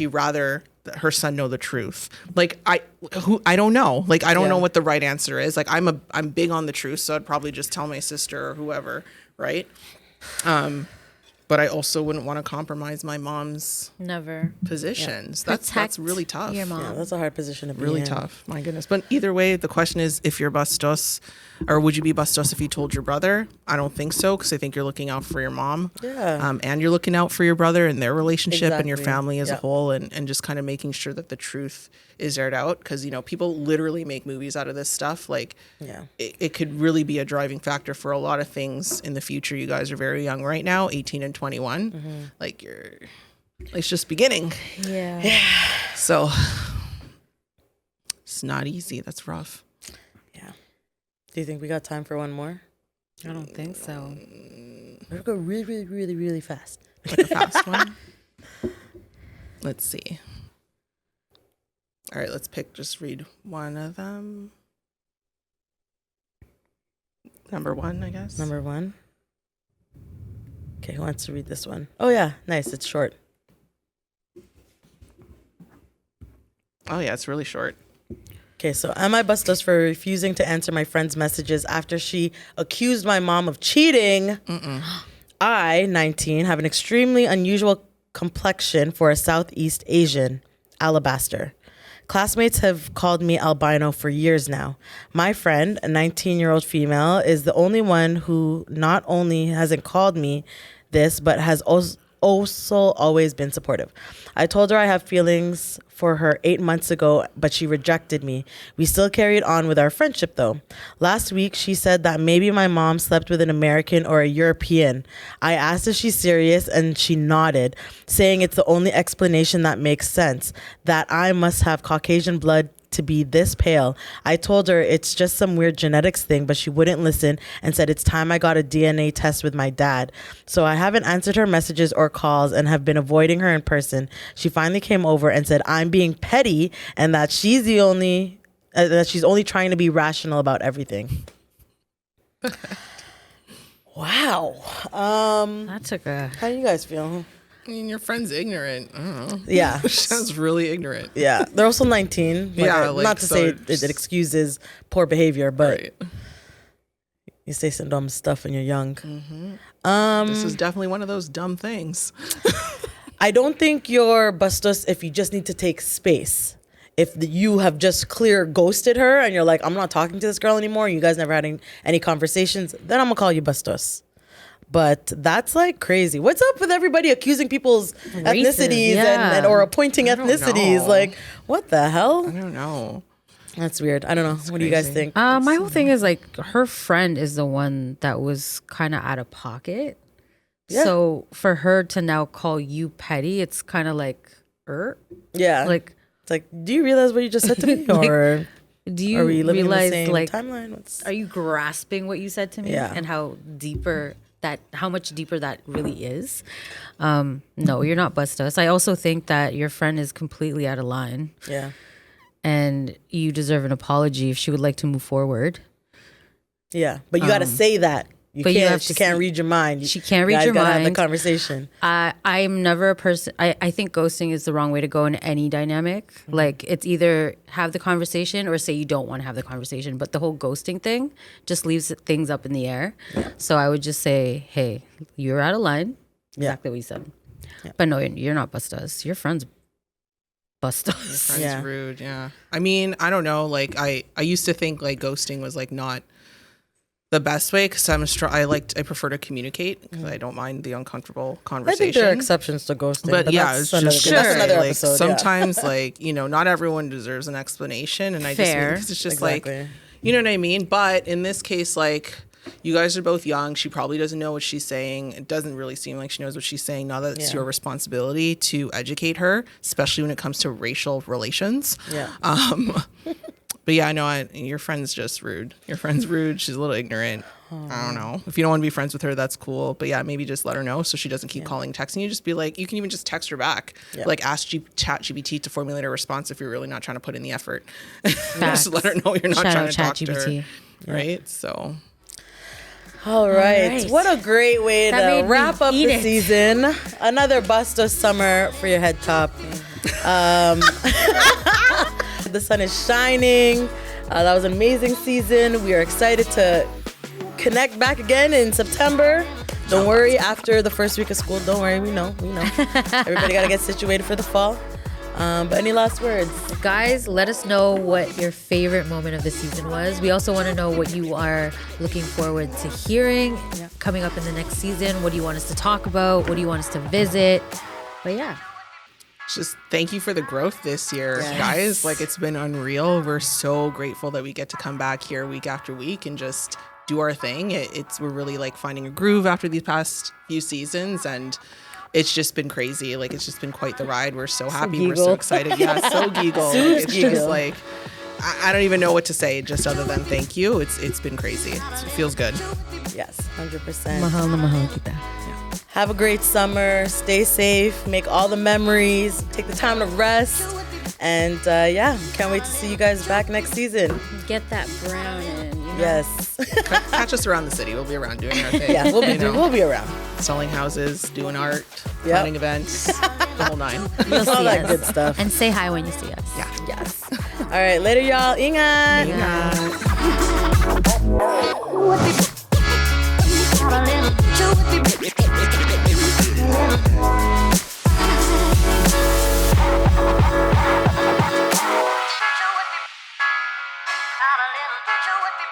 [SPEAKER 3] rather that her son know the truth? Like, I don't know. Like, I don't know what the right answer is. Like, I'm big on the truth, so I'd probably just tell my sister or whoever, right? But I also wouldn't want to compromise my mom's
[SPEAKER 2] Never.
[SPEAKER 3] positions. That's really tough.
[SPEAKER 2] Your mom.
[SPEAKER 1] Yeah, that's a hard position to be
[SPEAKER 3] Really
[SPEAKER 1] in.
[SPEAKER 3] tough. My goodness. But either way, the question is if you're Bastos, or would you be Bastos if you told your brother? I don't think so, because I think you're looking out for your mom.
[SPEAKER 1] Yeah.
[SPEAKER 3] And you're looking out for your brother and their relationship and your
[SPEAKER 1] Exactly.
[SPEAKER 3] family as a
[SPEAKER 1] Yeah.
[SPEAKER 3] whole, and just kind of making sure that the truth is aired out. Because, you know, people literally make movies out of this stuff. Like, it could really be a driving factor for a lot of things in the future. You guys are very young right now, 18 and 21. Like, it's just beginning.
[SPEAKER 2] Yeah.
[SPEAKER 3] So it's not easy. That's rough.
[SPEAKER 1] Yeah. Do you think we got time for one more?
[SPEAKER 2] I don't think so.
[SPEAKER 1] We'll go really, really, really, really fast.
[SPEAKER 3] Like a fast one. Let's see. All right, let's just read one of them. Number one, I guess.
[SPEAKER 1] Number one. Okay, who wants to read this one? Oh yeah, nice. It's short.
[SPEAKER 3] Oh yeah, it's really short.
[SPEAKER 1] Okay, so am I Bastos for refusing to answer my friend's messages after she accused my mom of cheating? I, 19, have an extremely unusual complexion for a Southeast Asian, alabaster. Classmates have called me albino for years now. My friend, a 19-year-old female, is the only one who not only hasn't called me this, but has also always been supportive. I told her I have feelings for her 8 months ago, but she rejected me. We still carried on with our friendship though. Last week, she said that maybe my mom slept with an American or a European. I asked if she's serious and she nodded, saying it's the only explanation that makes sense, that I must have Caucasian blood to be this pale. I told her it's just some weird genetics thing, but she wouldn't listen and said it's time I got a DNA test with my dad. So I haven't answered her messages or calls and have been avoiding her in person. She finally came over and said I'm being petty and that she's only trying to be rational about everything. Wow.
[SPEAKER 2] That took a.
[SPEAKER 1] How do you guys feel?
[SPEAKER 3] I mean, your friend's ignorant. I don't know.
[SPEAKER 1] Yeah.
[SPEAKER 3] She sounds really ignorant.
[SPEAKER 1] Yeah. They're also 19.
[SPEAKER 3] Yeah, like,
[SPEAKER 1] not to
[SPEAKER 3] so
[SPEAKER 1] say
[SPEAKER 3] it's-
[SPEAKER 1] it excuses poor behavior, but
[SPEAKER 3] Right.
[SPEAKER 1] you say some dumb stuff when you're young.
[SPEAKER 3] This is definitely one of those dumb things.
[SPEAKER 1] I don't think you're Bastos if you just need to take space. If you have just clear ghosted her and you're like, I'm not talking to this girl anymore, and you guys never had any conversations, then I'm gonna call you Bastos. But that's like crazy. What's up with everybody accusing people's ethnicities and or appointing ethnicities?
[SPEAKER 3] know.
[SPEAKER 1] Like, what the hell?
[SPEAKER 3] I don't know.
[SPEAKER 1] That's weird. I don't know. What do you guys
[SPEAKER 3] crazy.
[SPEAKER 1] think?
[SPEAKER 2] My whole thing is like her friend is the one that was kind of out of pocket.
[SPEAKER 1] Yeah.
[SPEAKER 2] So for her to now call you petty, it's kind of like,
[SPEAKER 1] Yeah.
[SPEAKER 2] like,
[SPEAKER 1] It's like, do you realize what you just said to me? Or
[SPEAKER 2] do you
[SPEAKER 1] are we living
[SPEAKER 2] realize
[SPEAKER 1] in the same
[SPEAKER 2] like,
[SPEAKER 1] timeline?
[SPEAKER 2] are you grasping what you said to me?
[SPEAKER 1] Yeah.
[SPEAKER 2] And how much deeper that really is? No, you're not Bastos. I also think that your friend is completely out of line.
[SPEAKER 1] Yeah.
[SPEAKER 2] And you deserve an apology if she would like to move forward.
[SPEAKER 1] Yeah. But you got to say that.
[SPEAKER 2] But you have
[SPEAKER 1] She
[SPEAKER 2] to
[SPEAKER 1] can't read your mind.
[SPEAKER 2] She can't read your
[SPEAKER 1] gotta have the
[SPEAKER 2] mind.
[SPEAKER 1] conversation.
[SPEAKER 2] I'm never a person. I think ghosting is the wrong way to go in any dynamic. Like it's either have the conversation or say you don't want to have the conversation. But the whole ghosting thing just leaves things up in the air. So I would just say, hey, you're out of line. Exactly what you said. But no, you're not Bastos. Your friend's Bastos.
[SPEAKER 3] Friend's rude. Yeah. I mean, I don't know. Like I used to think like ghosting was like not the best way because I prefer to communicate because I don't mind the uncomfortable
[SPEAKER 1] I
[SPEAKER 3] conversation.
[SPEAKER 1] think there are exceptions to ghosting.
[SPEAKER 3] But yeah,
[SPEAKER 1] that's
[SPEAKER 3] it's just
[SPEAKER 1] that's another
[SPEAKER 3] like
[SPEAKER 1] episode.
[SPEAKER 3] sometimes like, not everyone deserves an explanation. And I just
[SPEAKER 2] Fair.
[SPEAKER 3] because it's just
[SPEAKER 1] Exactly.
[SPEAKER 3] like, you know what I mean? But in this case, like you guys are both young. She probably doesn't know what she's saying. It doesn't really seem like she knows what she's saying. Now that it's your responsibility to educate her, especially when it comes to racial relations.
[SPEAKER 1] Yeah.
[SPEAKER 3] But yeah, I know your friend's just rude. Your friend's rude. She's a little ignorant. I don't know. If you don't want to be friends with her, that's cool. But yeah, maybe just let her know so she doesn't keep calling, texting you. Just be like, you can even just text her back.
[SPEAKER 1] Yeah.
[SPEAKER 3] Like ask ChatGPT to formulate a response if you're really not trying to put in the effort. Just let her know you're not trying to talk to her. Right? So.
[SPEAKER 1] All right. What a great way
[SPEAKER 2] That made
[SPEAKER 1] to
[SPEAKER 2] me
[SPEAKER 1] wrap up
[SPEAKER 2] eat
[SPEAKER 1] the
[SPEAKER 2] it.
[SPEAKER 1] season. Another Bastos summer for your head top. The sun is shining. That was an amazing season. We are excited to connect back again in September. Don't worry, after the first week of school, don't worry, we know. Everybody got to get situated for the fall. But any last words?
[SPEAKER 4] Guys, let us know what your favorite moment of the season was. We also want to know what you are looking forward to hearing coming up in the next season. What do you want us to talk about? What do you want us to visit? But yeah.
[SPEAKER 3] Just thank you for the growth this year, guys. Like it's been unreal. We're so grateful that we get to come back here week after week and just do our thing. We're really like finding a groove after these past few seasons, and it's just been crazy. Like it's just been quite the ride. We're so happy. We're so excited. Yeah, so giggle. It's just like I don't even know what to say. Just other than thank you. It's been crazy. It feels good.
[SPEAKER 1] Yes, 100%.
[SPEAKER 2] Mahal na mahal kita.
[SPEAKER 1] Have a great summer. Stay safe. Make all the memories. Take the time to rest. And can't wait to see you guys back next season.
[SPEAKER 4] Get that brown in.
[SPEAKER 1] Yes.
[SPEAKER 3] Catch us around the city. We'll be around doing our thing.
[SPEAKER 1] Yeah, we'll be around.
[SPEAKER 3] Selling houses, doing art, planning events, the whole nine.
[SPEAKER 4] You'll
[SPEAKER 1] All
[SPEAKER 4] see
[SPEAKER 1] that
[SPEAKER 4] us.
[SPEAKER 1] good stuff.
[SPEAKER 4] And say hi when you see us.
[SPEAKER 3] Yeah.
[SPEAKER 1] Yes. All right, later, y'all. Ingat.
[SPEAKER 5] Got a little picture with me.